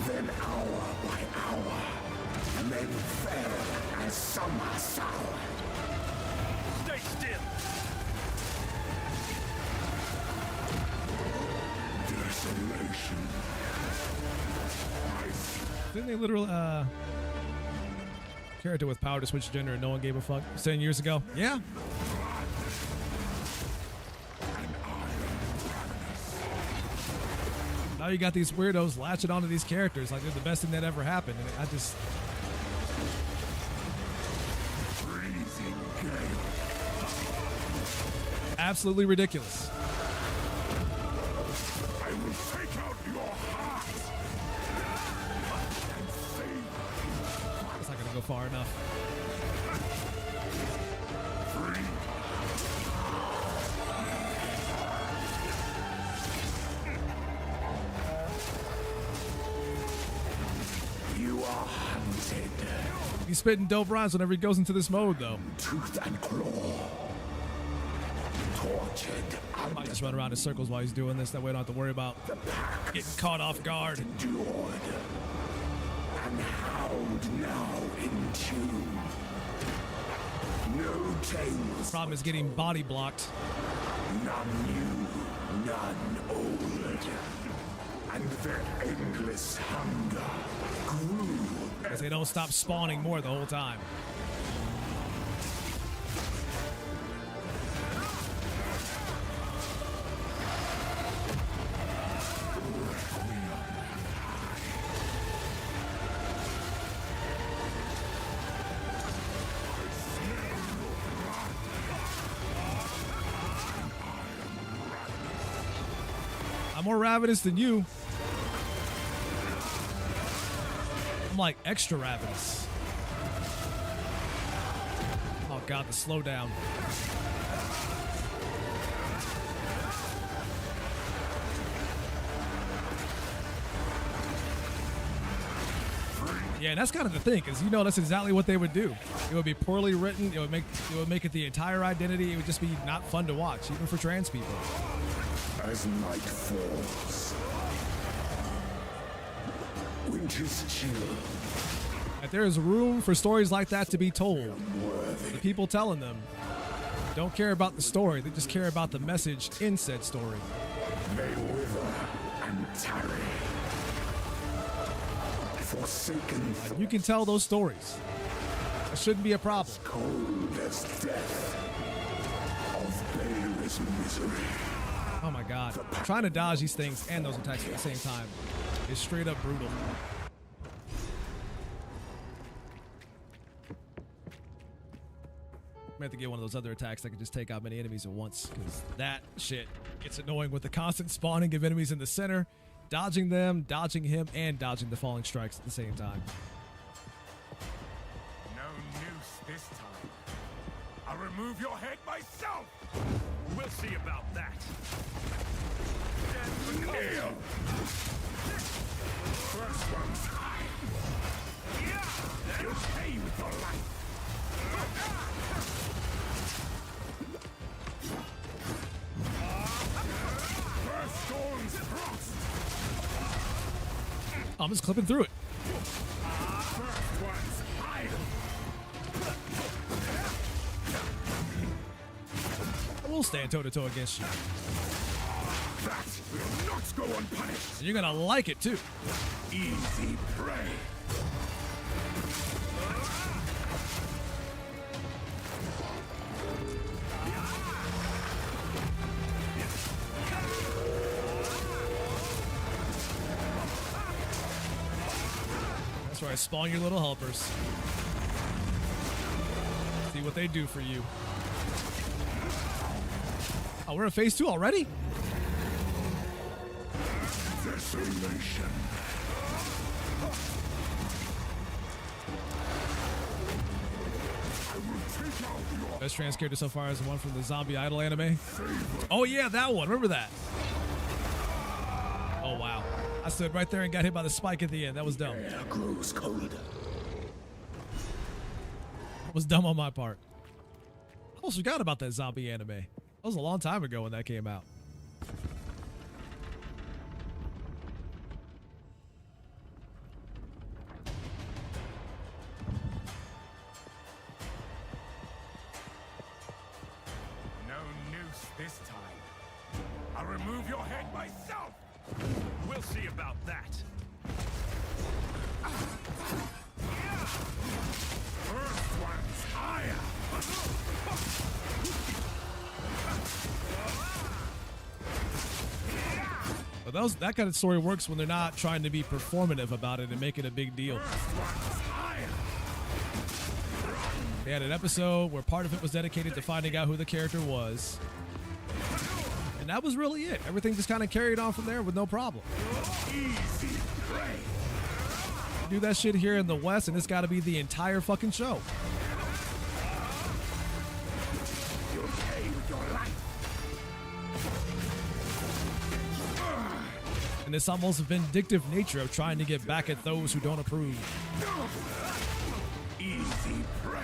Then hour by hour, men fell as summer soured. Stay still! Desolation. Didn't they literally, character with power to switch gender and no one gave a fuck 10 years ago? Yeah. Now you got these weirdos latching onto these characters like they're the best thing that ever happened. And I just... Freezing gale. absolutely ridiculous. I will take out your heart and save you. It's not going to go far enough. Free. You are hunted. He's spitting dope rhymes whenever he goes into this mode, though. Tooth and claw. Tortured. I might just run around in circles while he's doing this. That way I don't have to worry about getting caught off guard. Endured. And howled now in tune. No tales. Problem is getting body blocked. None new, none old. And their endless hunger grew. Because they don't stop spawning more the whole time. I'm more ravenous than you. I'm like extra ravenous. Oh god, the slowdown. Yeah, and that's kind of the thing, because you know that's exactly what they would do. It would be poorly written. It would make it the entire identity. It would just be not fun to watch, even for trans people. As night falls, winter's chill. If there is room for stories like that to be told, the people telling them don't care about the story. They just care about the message in said story. They wither and tarry. Forsaken, You can tell those stories. It shouldn't be a problem. cold as death, of baleless misery. Oh my god. Trying to dodge these things and those attacks at the same time is straight up brutal. I have to get one of those other attacks that can just take out many enemies at once, because that shit gets annoying with the constant spawning of enemies in the center, dodging them, dodging him, and dodging the falling strikes at the same time. No noose this time. I'll remove your head myself. We'll see about that. Death for Kneel! First one's high. You'll pay with your life. First thorn's frost. I'm just clipping through it. First one's high. I will stand toe to toe against you. That will not go unpunished. And you're gonna like it too. Easy prey. That's right, spawn your little helpers. See what they do for you. Oh, we're in phase 2 already? Desolation. Best trans character so far is the one from the Zombie Idol anime. Oh yeah, that one. Remember that? Oh wow. I stood right there and got hit by the spike at the end. That was dumb. Air grows colder. That was dumb on my part. I almost forgot about that zombie anime. That was a long time ago when that came out. no noose this time. I'll remove your head myself. We'll see about that. First one's higher. But that kind of story works when they're not trying to be performative about it and make it a big deal. They had an episode where part of it was dedicated to finding out who the character was. And that was really it. Everything just kind of carried on from there with no problem. Easy prey. Do that shit here in the West, and it's got to be the entire fucking show. You'll pay with your life. And this almost vindictive nature of trying to get back at those who don't approve. Easy prey.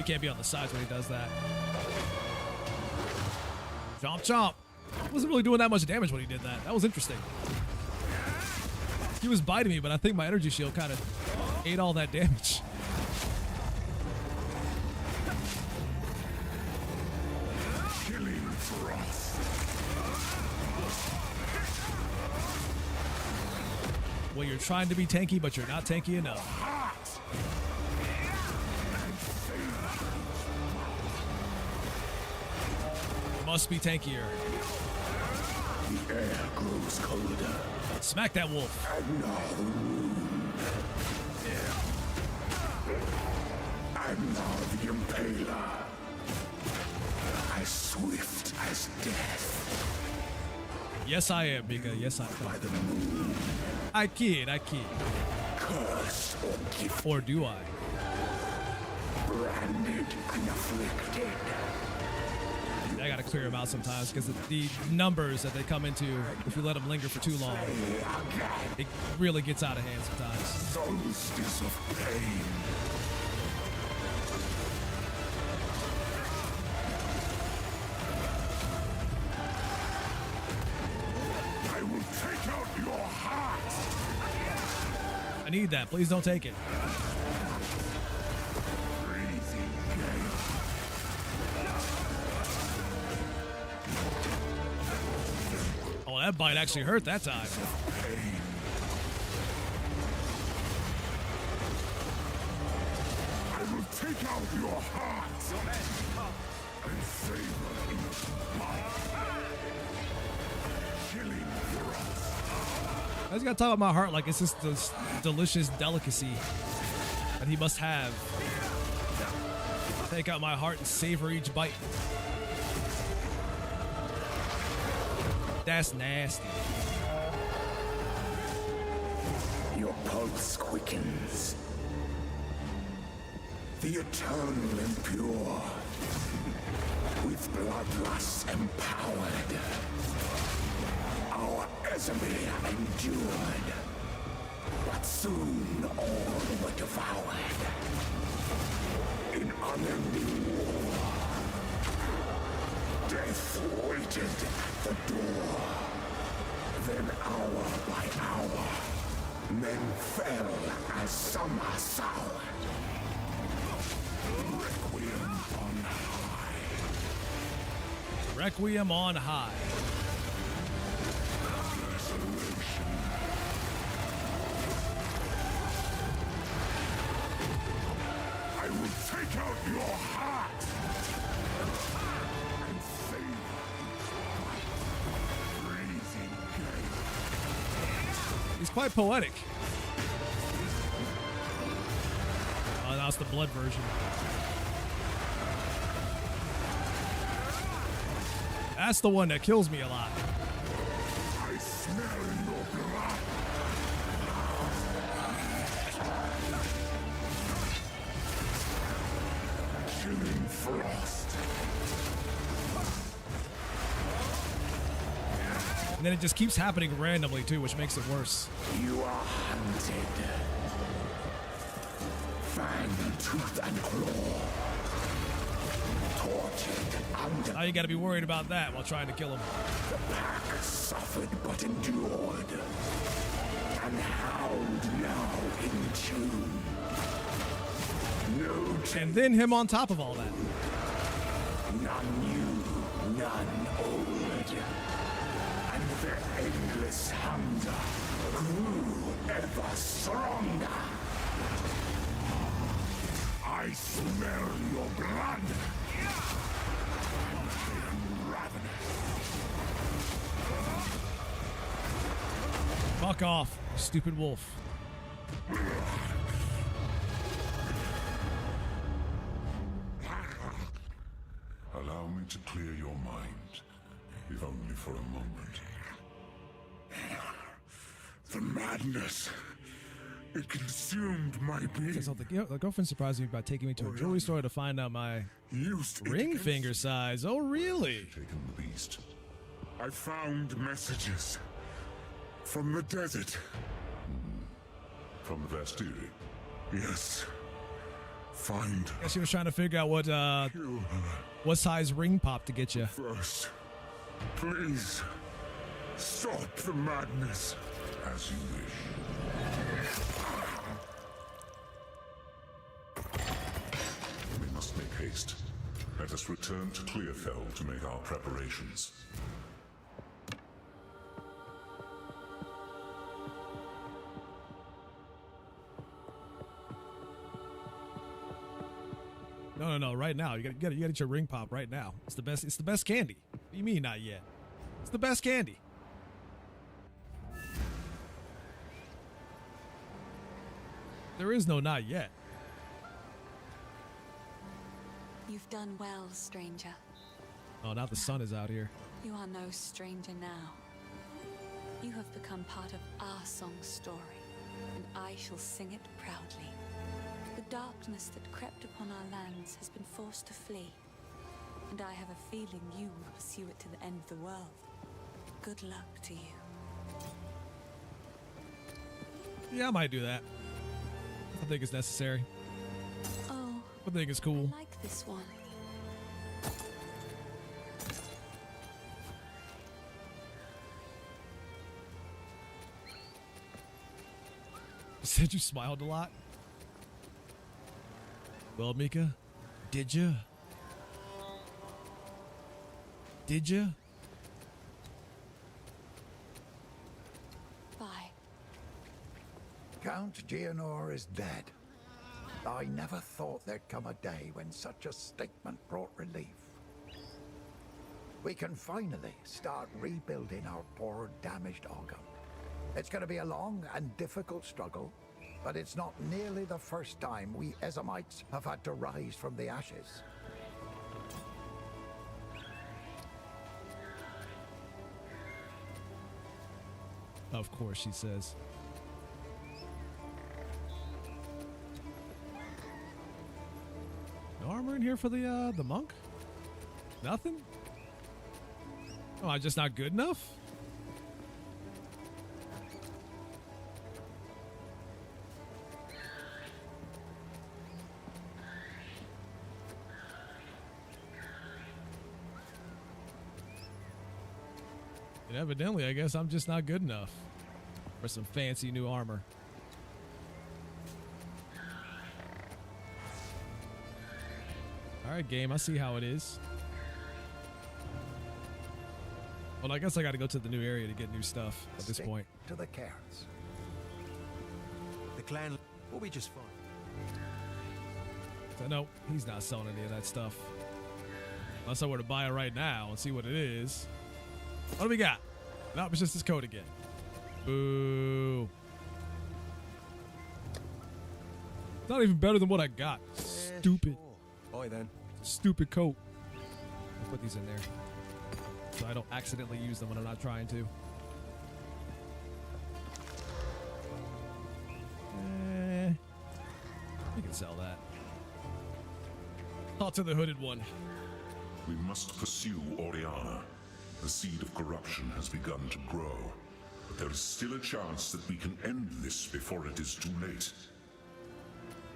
can't be on the sides when he does that. Chomp chomp. Wasn't really doing that much damage when he did that. That was interesting. He was biting me, but I think my energy shield kind of ate all that damage. Killing frost. Well, you're trying to be tanky, but you're not tanky enough. Must be tankier. The air grows colder. Smack that wolf. And now the wound. And now the impaler. As swift as death. Yes, I am, Mika. Yes, I By am. the moon. I kid. Cursed or gifted. Or do I? Branded and afflicted. I gotta clear them out sometimes because the numbers that they come into, if you let them linger for too long, it really gets out of hand sometimes. Solstice of pain. I will take out your heart. I need that. Please don't take it. Breathing gale. Oh, that bite actually hurt that time. Pain. I will take out your heart and savor each bite. Killing frost. I just gotta talk about my heart like it's just this delicious delicacy that he must have. Take out my heart and savor each bite. That's nasty. Your pulse quickens. The eternal impure. With bloodlust empowered. Our Exile endured. But soon all were devoured. In unending war. Death waited at the door. Then hour by hour, men fell as summer soured. Requiem on high. Requiem on high. Desolation. I will take out your heart and save freezing gale. He's quite poetic. Oh, that's the blood version. That's the one that kills me a lot. I smell your blood. Killing frost. And then it just keeps happening randomly too, which makes it worse. You are hunted. Fang, tooth, and claw. Tortured under Now you gotta be worried about that while trying to kill him. the pack, suffered but endured. And howled now in tune. No And then him on top of all that. none new, none old. And their endless hunger grew ever stronger. I smell your blood. I am ravenous. Fuck off, stupid wolf. Allow me to clear your mind, if only for a moment. The madness. It consumed my being. So the girlfriend surprised me by taking me to a jewelry store to find out my Used it ring against finger size. Oh, really? Taken the beast. I found messages from the desert. From the Vastiri. Yes. Find I guess she was trying to figure out what size ring pop to get you. first. Please, stop the madness. As you wish. We must make haste. Let us return to Clearfell to make our preparations. No, right now. You gotta get your ring pop right now. It's the best candy. What do you mean not yet? It's the best candy. There is no not yet. You've done well, stranger. Oh, now the sun is out here. You are no stranger now. You have become part of our song's story, and I shall sing it proudly. The darkness that crept upon our lands has been forced to flee, and I have a feeling you will pursue it to the end of the world. Good luck to you. Yeah, I might do that. I think it's necessary. Oh, I think it's cool. I like this one. You said you smiled a lot? Well, Mika, did ya? Did ya? Bye. Count Geonor is dead. I never thought there'd come a day when such a statement brought relief. We can finally start rebuilding our poor, damaged Ogam. It's going to be a long and difficult struggle, but it's not nearly the first time we Ezamites have had to rise from the ashes. Of course, she says. No armor in here for the monk? Nothing? Oh, I'm just not good enough? And evidently, I guess I'm just not good enough for some fancy new armor. All right, game. I see how it is. Well, I guess I got to go to the new area to get new stuff at this point. To the cairns. The clan will be just fine. So, no, he's not selling any of that stuff. Unless I were to buy it right now and see what it is. What do we got? Nope, it's just this code again. Boo. It's not even better than what I got. Stupid. Sure. Oi then. Stupid coat. I'll put these in there so I don't accidentally use them when I'm not trying to. You can sell that. I'll to the hooded one. We must pursue Oriana. The seed of corruption has begun to grow, but there is still a chance that we can end this before it is too late.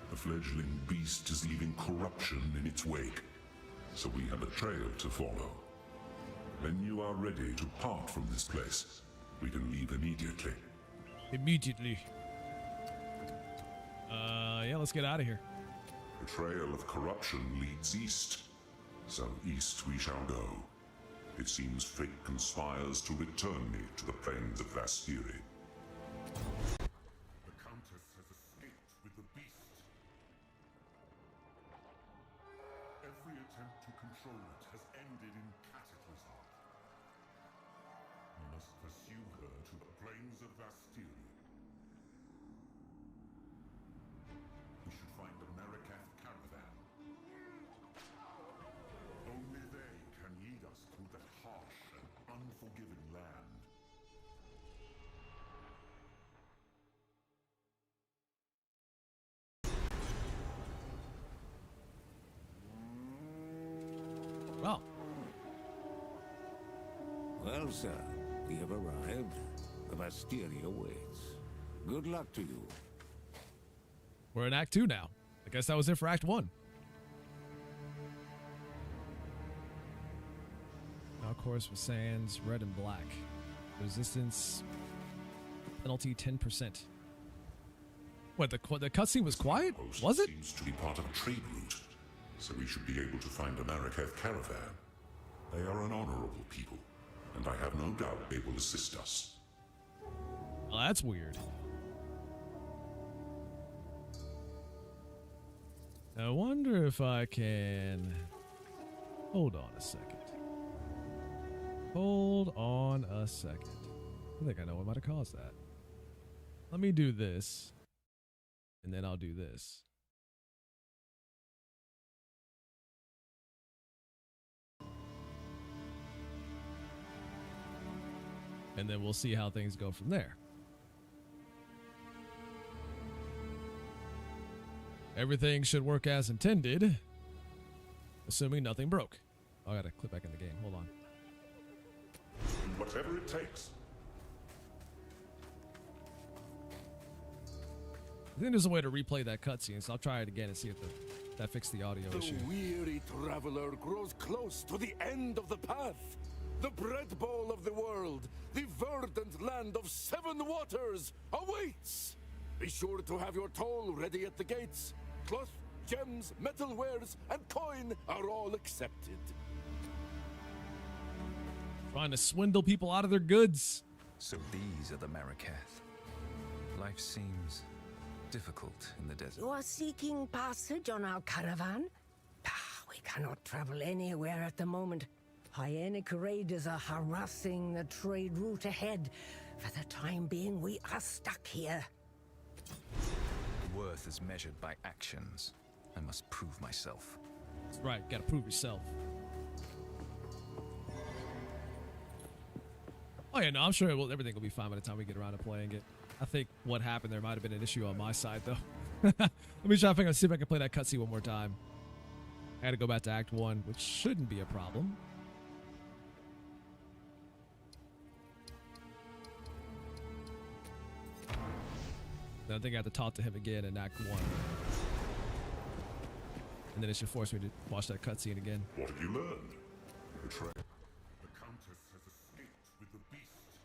The fledgling beast is leaving corruption in its wake, so we have a trail to follow. When you are ready to part from this place, we can leave immediately. Immediately. Yeah, let's get out of here. The trail of corruption leads east, so east we shall go. It seems fate conspires to return me to the plains of Vastiri. The Countess has escaped with the beast. Every attempt to control it has ended in cataclysm. We must pursue her to the plains of Vastiri. We should find the Marikath caravan. Only they can lead us through that harsh and unforgiving land. Well, Well, sir, we have arrived. The Vastiri awaits. Good luck to you. we're in Act 2 now. I guess that was it for Act 1. Now course with sands, red and black. Resistance, penalty 10%. What, the cutscene was quiet? Was it? Seems to be part of a trade route, so we should be able to find a Marraketh caravan. They are an honorable people, and I have no doubt they will assist us. Well, that's weird. I wonder if I can... Hold on a second. Hold on a second. I think I know what might have caused that. Let me do this. And then I'll do this. And then we'll see how things go from there. Everything should work as intended, assuming nothing broke. Oh, I gotta click back in the game. Hold on. Whatever it takes. I think there's a way to replay that cutscene, so I'll try it again and see if that fixed the audio issue. The weary traveler grows close to the end of the path. The bread bowl of the world, the verdant land of 7 waters, awaits. Be sure to have your toll ready at the gates. Cloth, gems, metalwares, and coin are all accepted. Trying to swindle people out of their goods. So these are the Marraketh. Life seems difficult in the desert. You are seeking passage on our caravan? We cannot travel anywhere at the moment. Hyenic raiders are harassing the trade route ahead. For the time being, we are stuck here. Worth is measured by actions. I must prove myself. That's right, gotta prove yourself. Oh yeah, no, I'm sure everything will be fine by the time we get around to playing it. I think what happened there might have been an issue on my side, though. Let me try to see if I can play that cutscene one more time. I gotta go back to Act 1, which shouldn't be a problem. Then I think I have to talk to him again in Act 1. And then it should force me to watch that cutscene again. What have you learned? Betrayal. The Countess has escaped with the beast.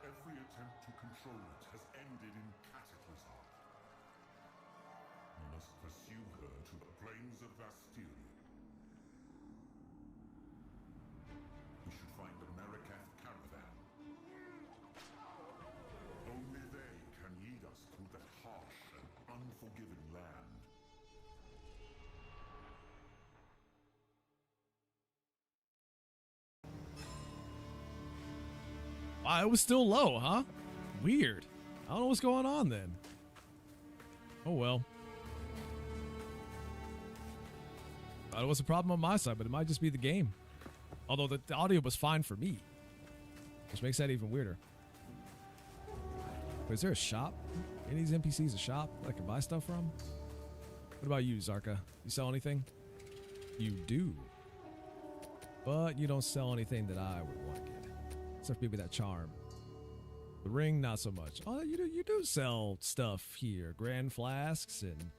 Every attempt to control it has ended in cataclysm. We must pursue her to the plains of Bastille. We should find the Marraketh caravan. Only they can lead us through that harsh and unforgiving land. Wow, it was still low, huh? Weird. I don't know what's going on then. Oh well. Thought it was a problem on my side, but it might just be the game. Although the audio was fine for me, which makes that even weirder. Wait, is there a shop? Any of these NPCs a shop that I can buy stuff from? What about you, Zarka? You sell anything? You do. But you don't sell anything that I would want to get. Except maybe that charm. The ring, not so much. Oh, you do sell stuff here. Grand flasks and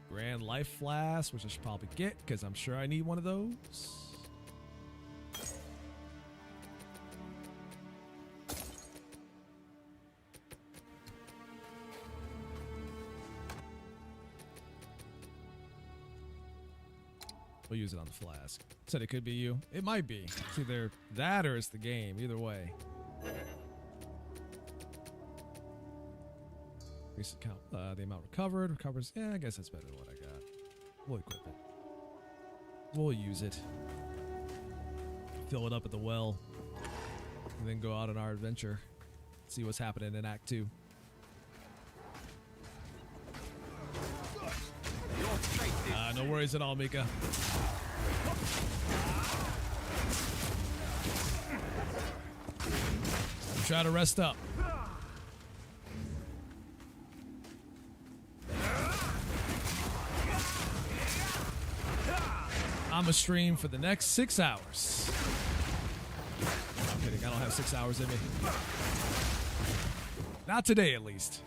grand life flasks, which I should probably get because I'm sure I need one of those. We'll use it on the flask. Said it could be you. It might be. It's either that or it's the game. Either way. Increase the count. The amount recovered. Recovers. Yeah, I guess that's better than what I got. We'll equip it. We'll use it. Fill it up at the well. And then go out on our adventure. See what's happening in Act 2. No worries at all, Mika. Try to rest up. I'm a stream for the next 6 hours. I'm kidding. I don't have 6 hours in me. Not today, at least.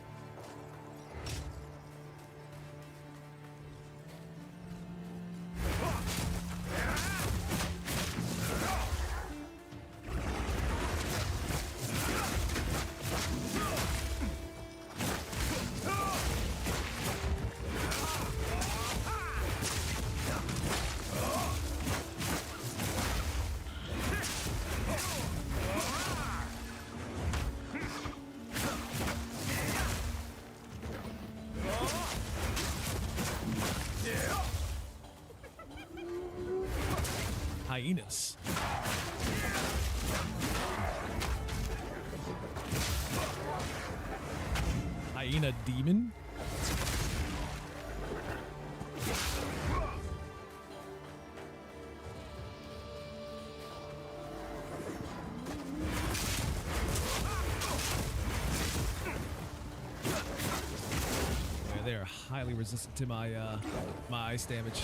hyenas. Hyena demon? Yeah, they are highly resistant to my my ice damage.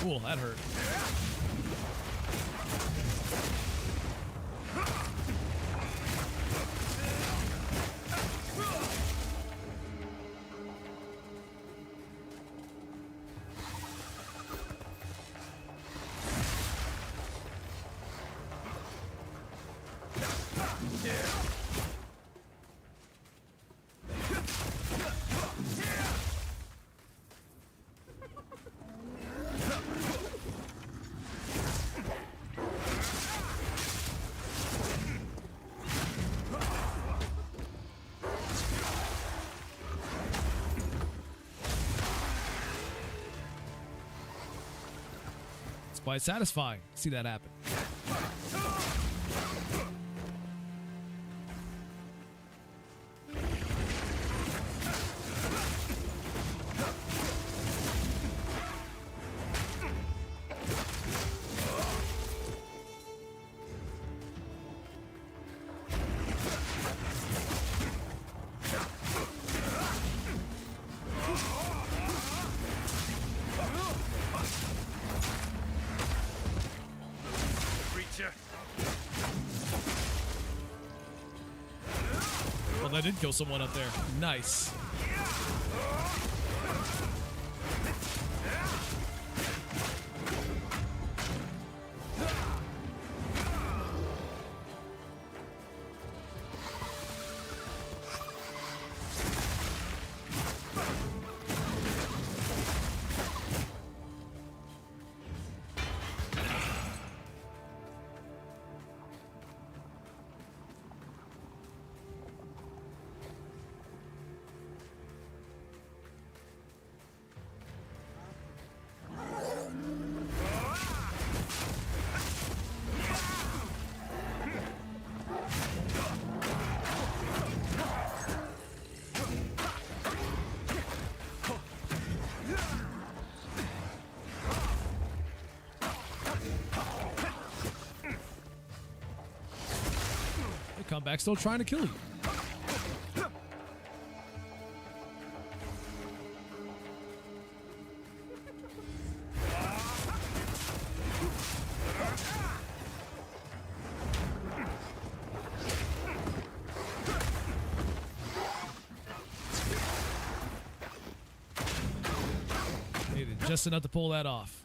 Cool, that hurt. Quite satisfying to see that happen. Well, that did kill someone up there. Nice. Come back, still trying to kill you. Needed just enough to pull that off.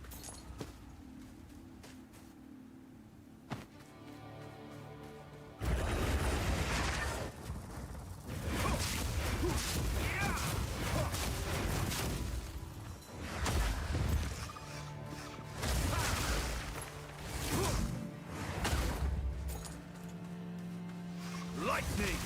Lightning!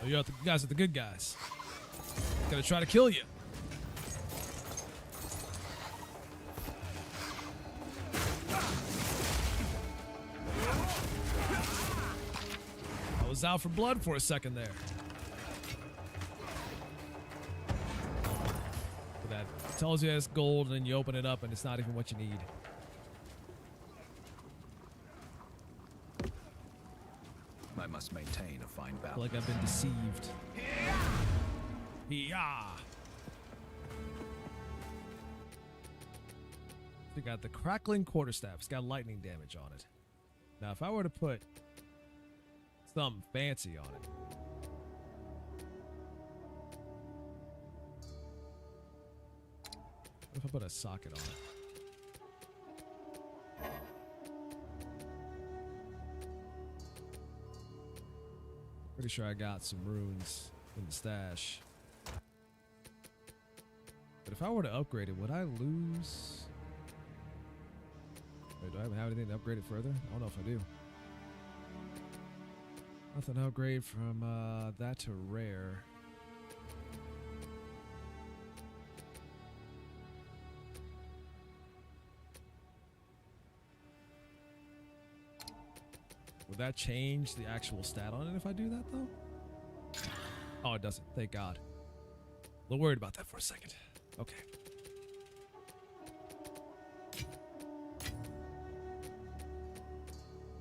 You guys are the good guys. Gonna try to kill you. I was out for blood for a second there. But that tells you it's gold, and then you open it up, and it's not even what you need. I must maintain a fine balance. I feel like I've been deceived. Yeah. We got the crackling quarterstaff. It's got lightning damage on it. Now, if I were to put something fancy on it, what if I put a socket on it? Pretty sure I got some runes in the stash. But if I were to upgrade it, would I lose? Wait, do I have anything to upgrade it further? I don't know if I do. Nothing to upgrade from that to rare. Would that change the actual stat on it if I do that, though? Oh, it doesn't. Thank God. A little worried about that for a second. Okay.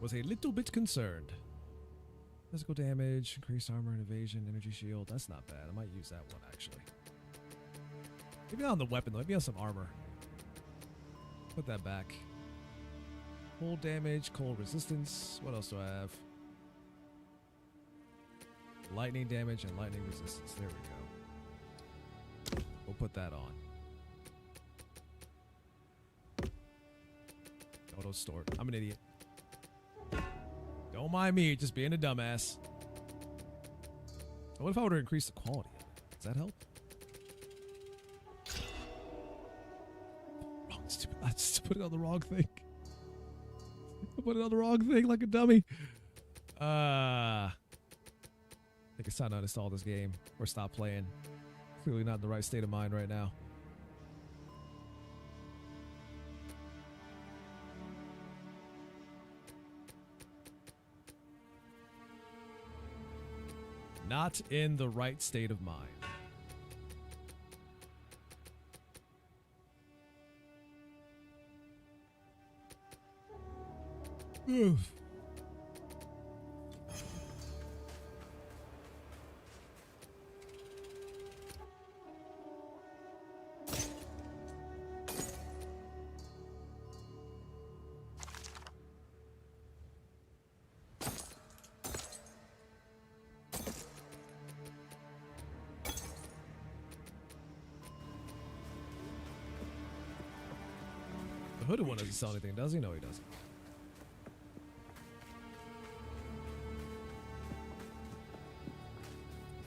Was a little bit concerned. Physical damage, increased armor and evasion, energy shield. That's not bad. I might use that one, actually. Maybe not on the weapon, though. Maybe on some armor. Put that back. Cold damage, cold resistance. What else do I have? Lightning damage and lightning resistance. There we go. We'll put that on. Auto store. I'm an idiot. Don't mind me, just being a dumbass. What if I were to increase the quality of it? Does that help? Wrong, stupid. I just put it on the wrong thing. I put it on the wrong thing like a dummy. I think it's time to uninstall this game or stop playing. Clearly not in the right state of mind right now. Not in the right state of mind. Oof. The hooded one doesn't sell anything, does he? No, he doesn't.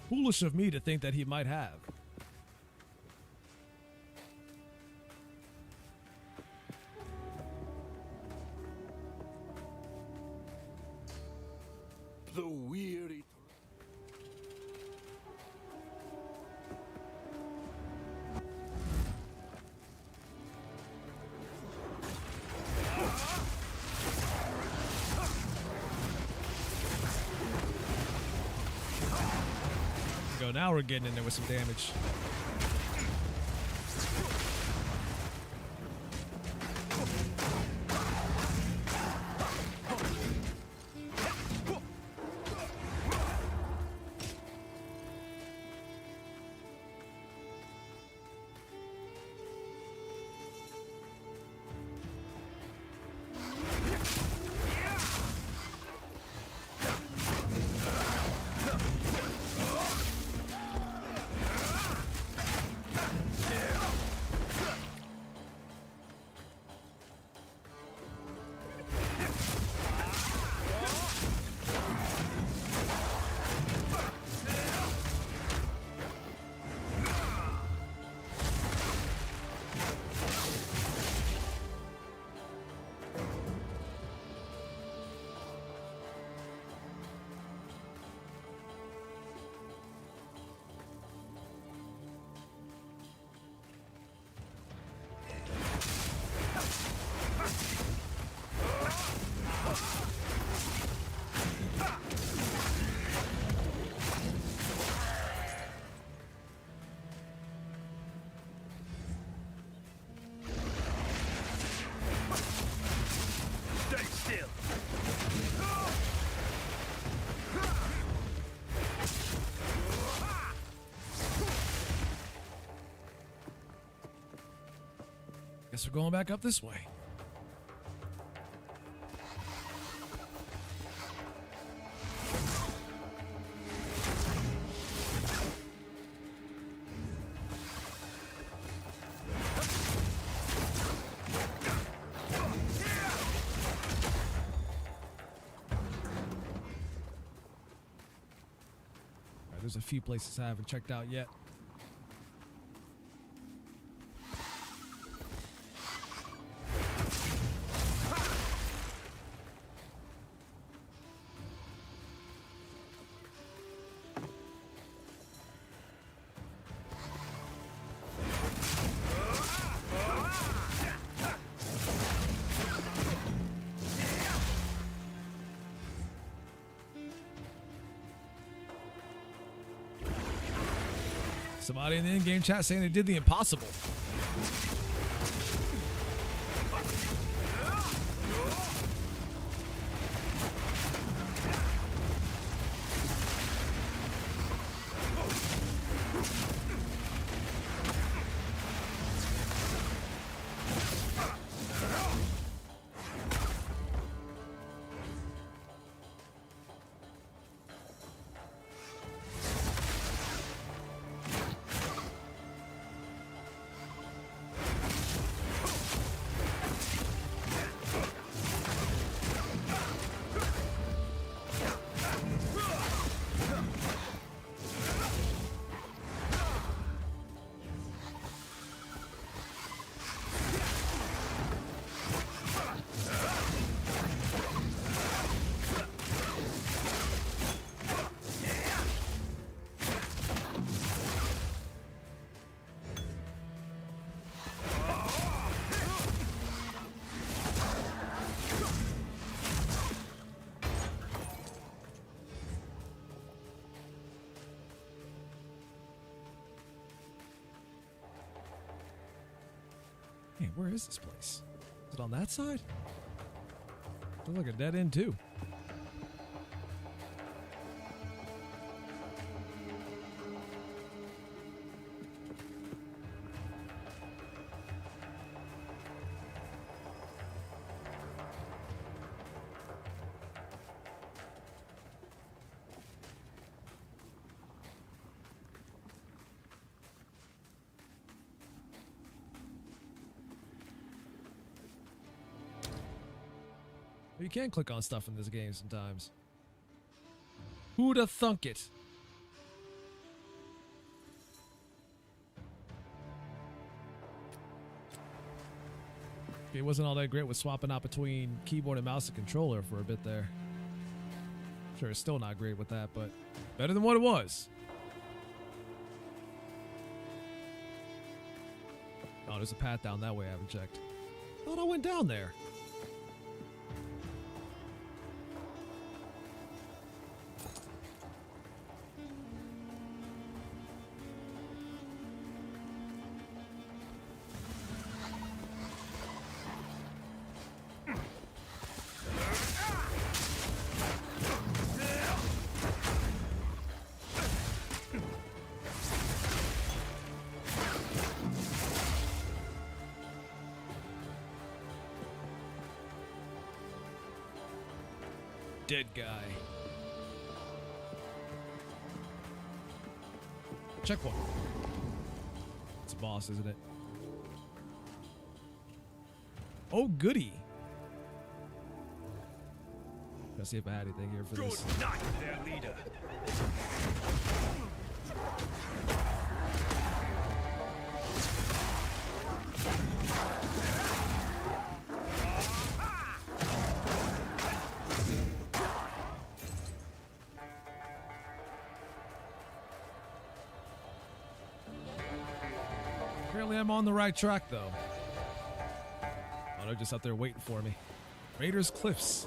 Foolish of me to think that he might have. The weary. Go, now we're getting in there with some damage. Guess we're going back up this way. There's a few places I haven't checked out yet. Somebody in the in-game chat saying they did the impossible. Hey, where is this place? Is it on that side? Looks like a dead end too. You can click on stuff in this game sometimes. Who'da thunk it? It wasn't all that great with swapping out between keyboard and mouse and controller for a bit there. Sure, it's still not great with that, but better than what it was. Oh, there's a path down that way I haven't checked. I thought I went down there. Dead guy. Check one. It's a boss, isn't it? Oh, goody. Let's see if I had anything here for this. Good night, their leader. Apparently I'm on the right track, though. Oh, they're just out there waiting for me. Raiders Cliffs.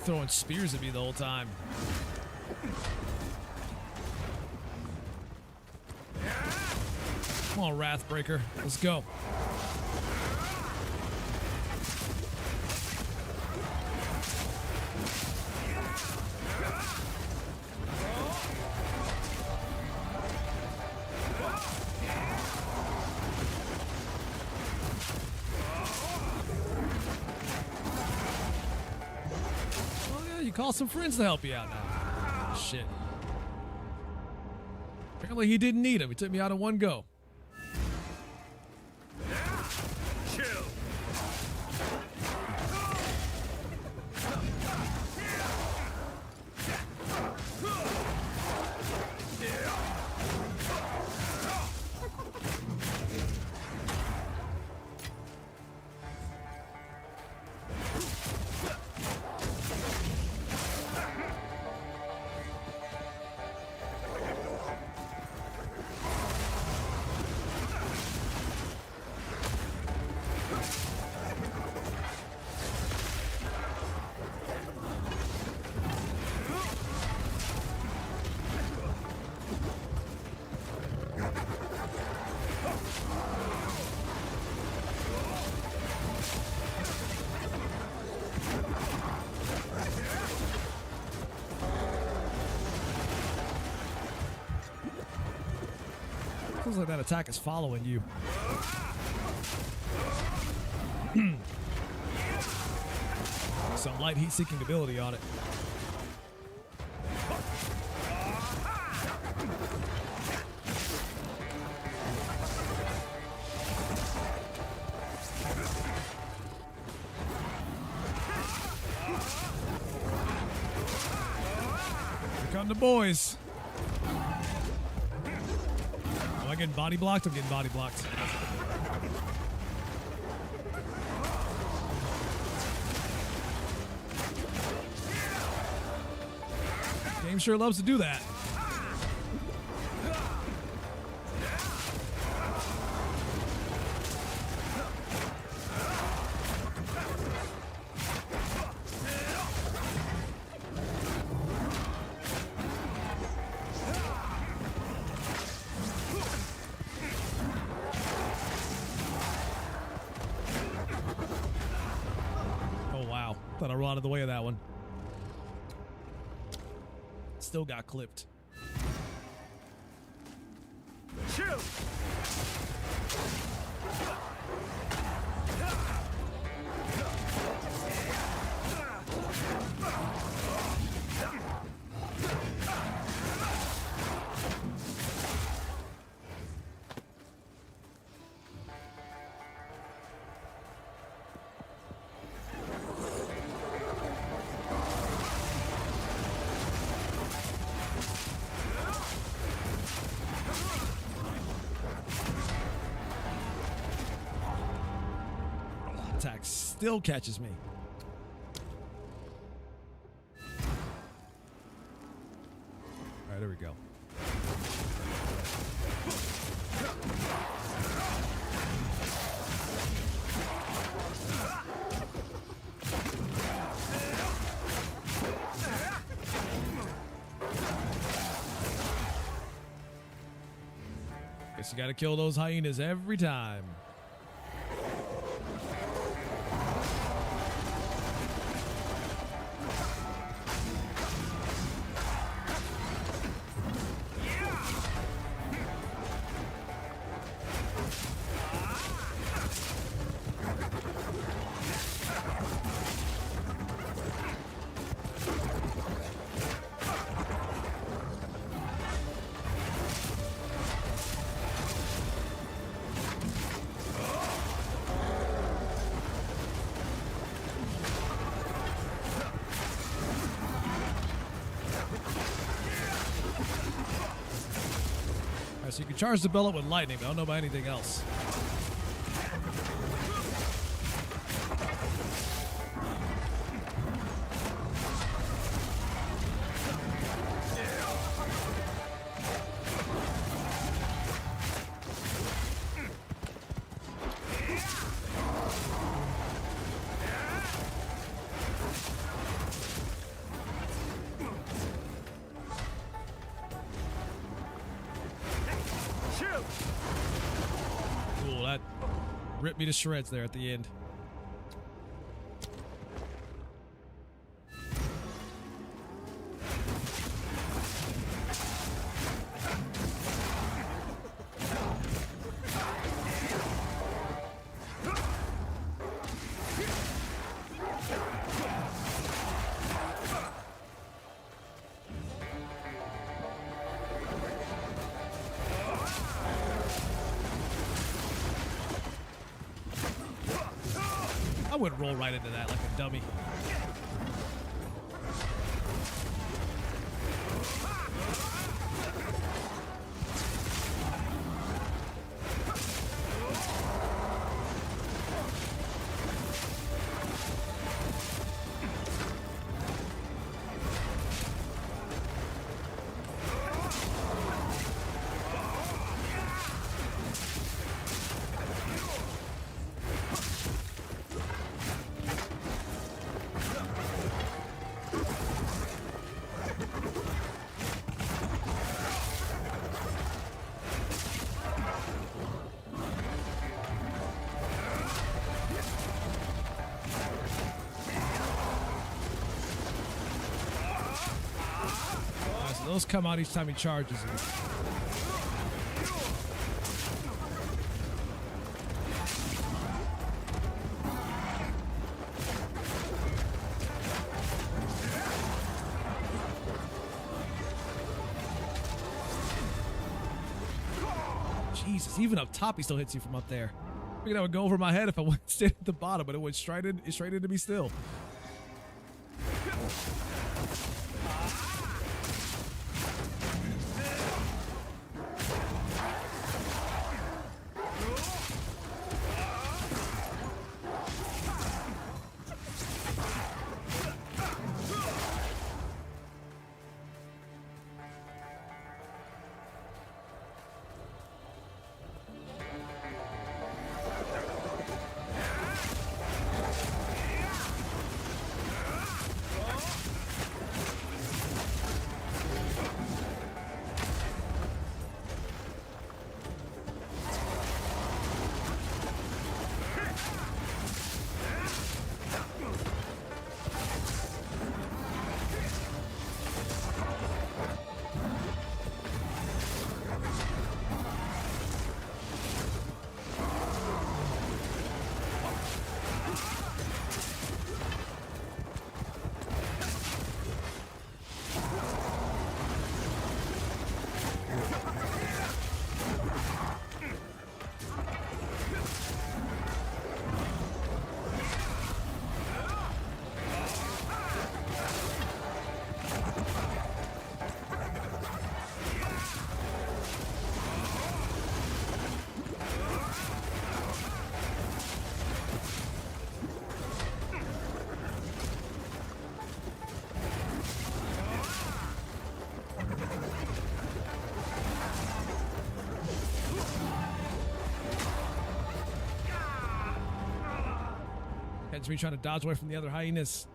throwing spears at me the whole time. Come on, Wrathbreaker. Let's go. You call some friends to help you out now. Shit. Apparently he didn't need him. He took me out in one go. Chill. Feels like that attack is following you. Some light heat-seeking ability on it. Here come the boys. Am I getting body blocked? I'm getting body blocked. Game sure loves to do that. Oh wow, thought I rolled out of the way of that one. Still got clipped. Chill. Attack still catches me. All right, there we go. Guess you gotta kill those hyenas every time. So you can charge the bullet with lightning, but I don't know about anything else. Rip me to shreds there at the end. I would roll right into that like a dummy. Those come out each time he charges. Jesus, even up top he still hits you from up there. I think that would go over my head if I went stayed at the bottom, but it went straight into me still. Hence me trying to dodge away from the other hyenas.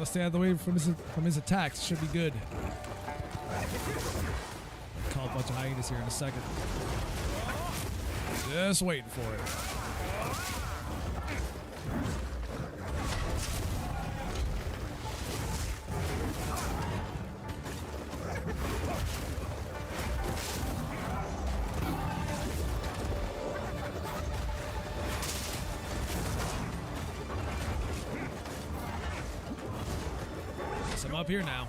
Stay out of the way from his attacks. Should be good. Call a bunch of hyenas here in a second. Just waiting for it. Guess I'm up here now.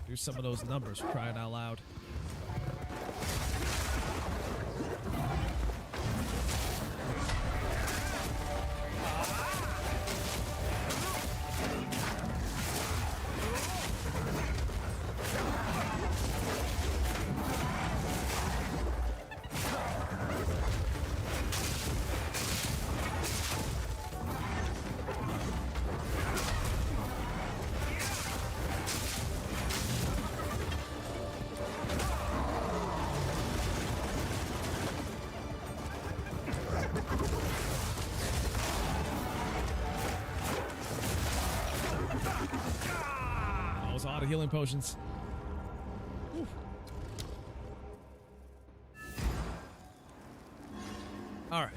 Do some of those numbers, crying out loud. That was a lot of healing potions. Whew. All right.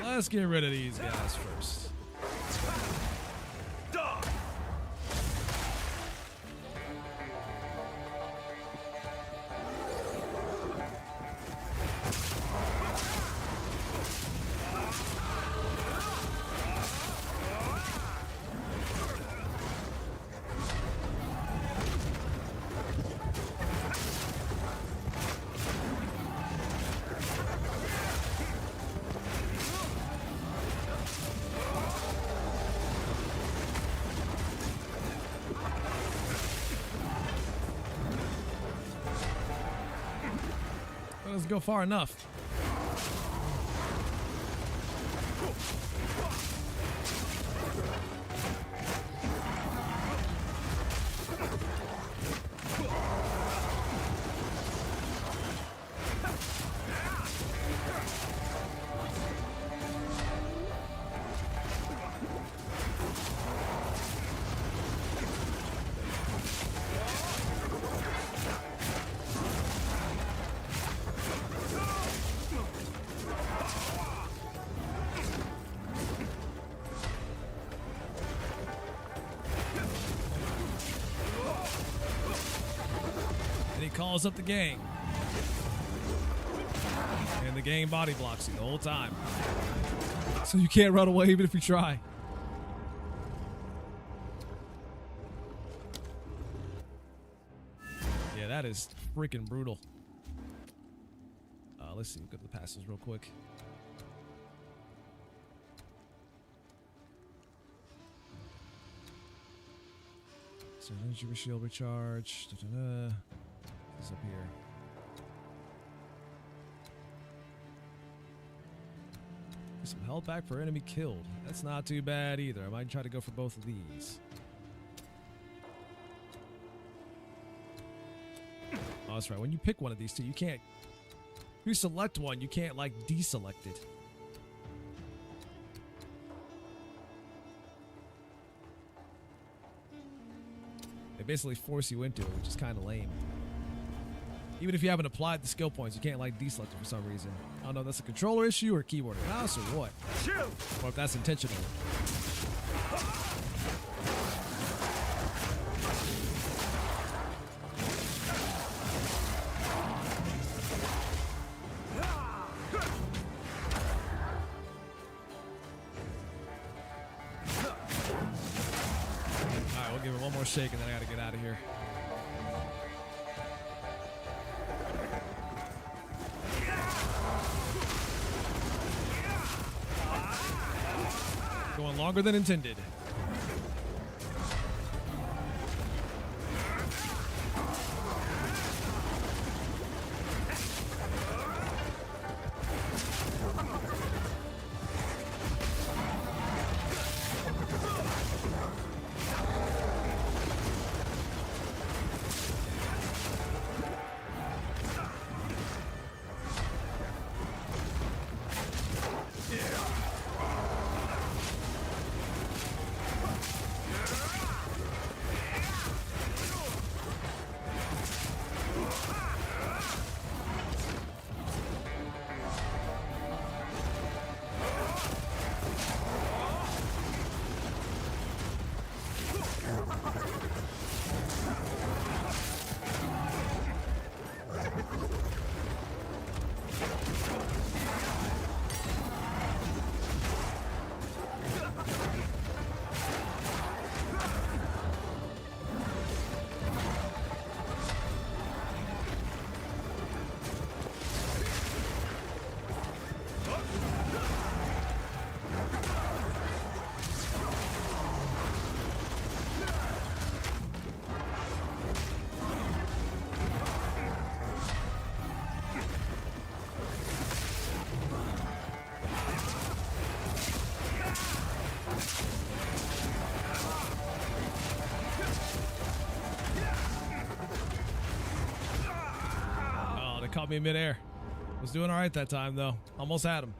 Let's get rid of these guys first. Doesn't go far enough. Calls up the gang. And the gang body blocks you the whole time. So you can't run away even if you try. Yeah, that is freaking brutal. Let's see, go to the passes real quick. So energy shield recharge. Up here. Get some health back per enemy killed. That's not too bad either. I might try to go for both of these. Oh, that's right. When you pick one of these two, you can't. If you select one, you can't like deselect it. They basically force you into it, which is kind of lame. Even if you haven't applied the skill points, you can't like deselect it for some reason. I don't know if that's a controller issue or a keyboard mouse or what. Or if that's intentional. Alright, we'll give it one more shake and then I gotta get out of here. Going longer than intended. That caught me in midair. Was doing all right that time, though. Almost had him.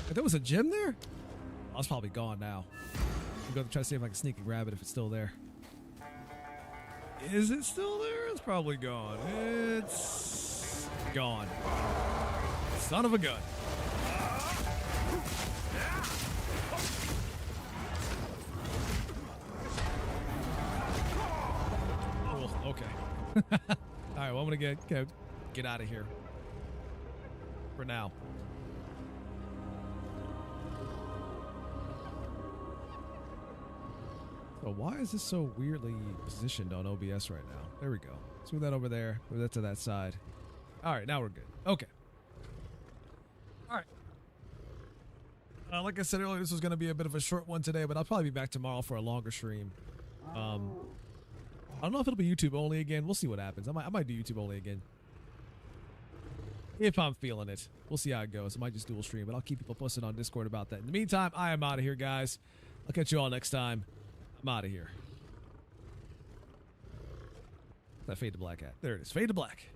If there was a gem there? I was probably gone now. I'm going to try to see if I can sneak and grab it if it's still there. Is it still there? It's probably gone. It's gone. Son of a gun. Oh, okay. All right, well, I'm going to get out of here for now. So why is this so weirdly positioned on OBS right now? There we go. Let's move that over there. Move that to that side. All right, now we're good. Okay. All right. Like I said earlier, this was going to be a bit of a short one today, but I'll probably be back tomorrow for a longer stream. I don't know if it'll be YouTube only again. We'll see what happens. I might do YouTube only again. If I'm feeling it. We'll see how it goes. I might just dual stream, but I'll keep people posted on Discord about that. In the meantime, I am out of here, guys. I'll catch you all next time. I'm out of here. That fade to black hat. There it is. Fade to black.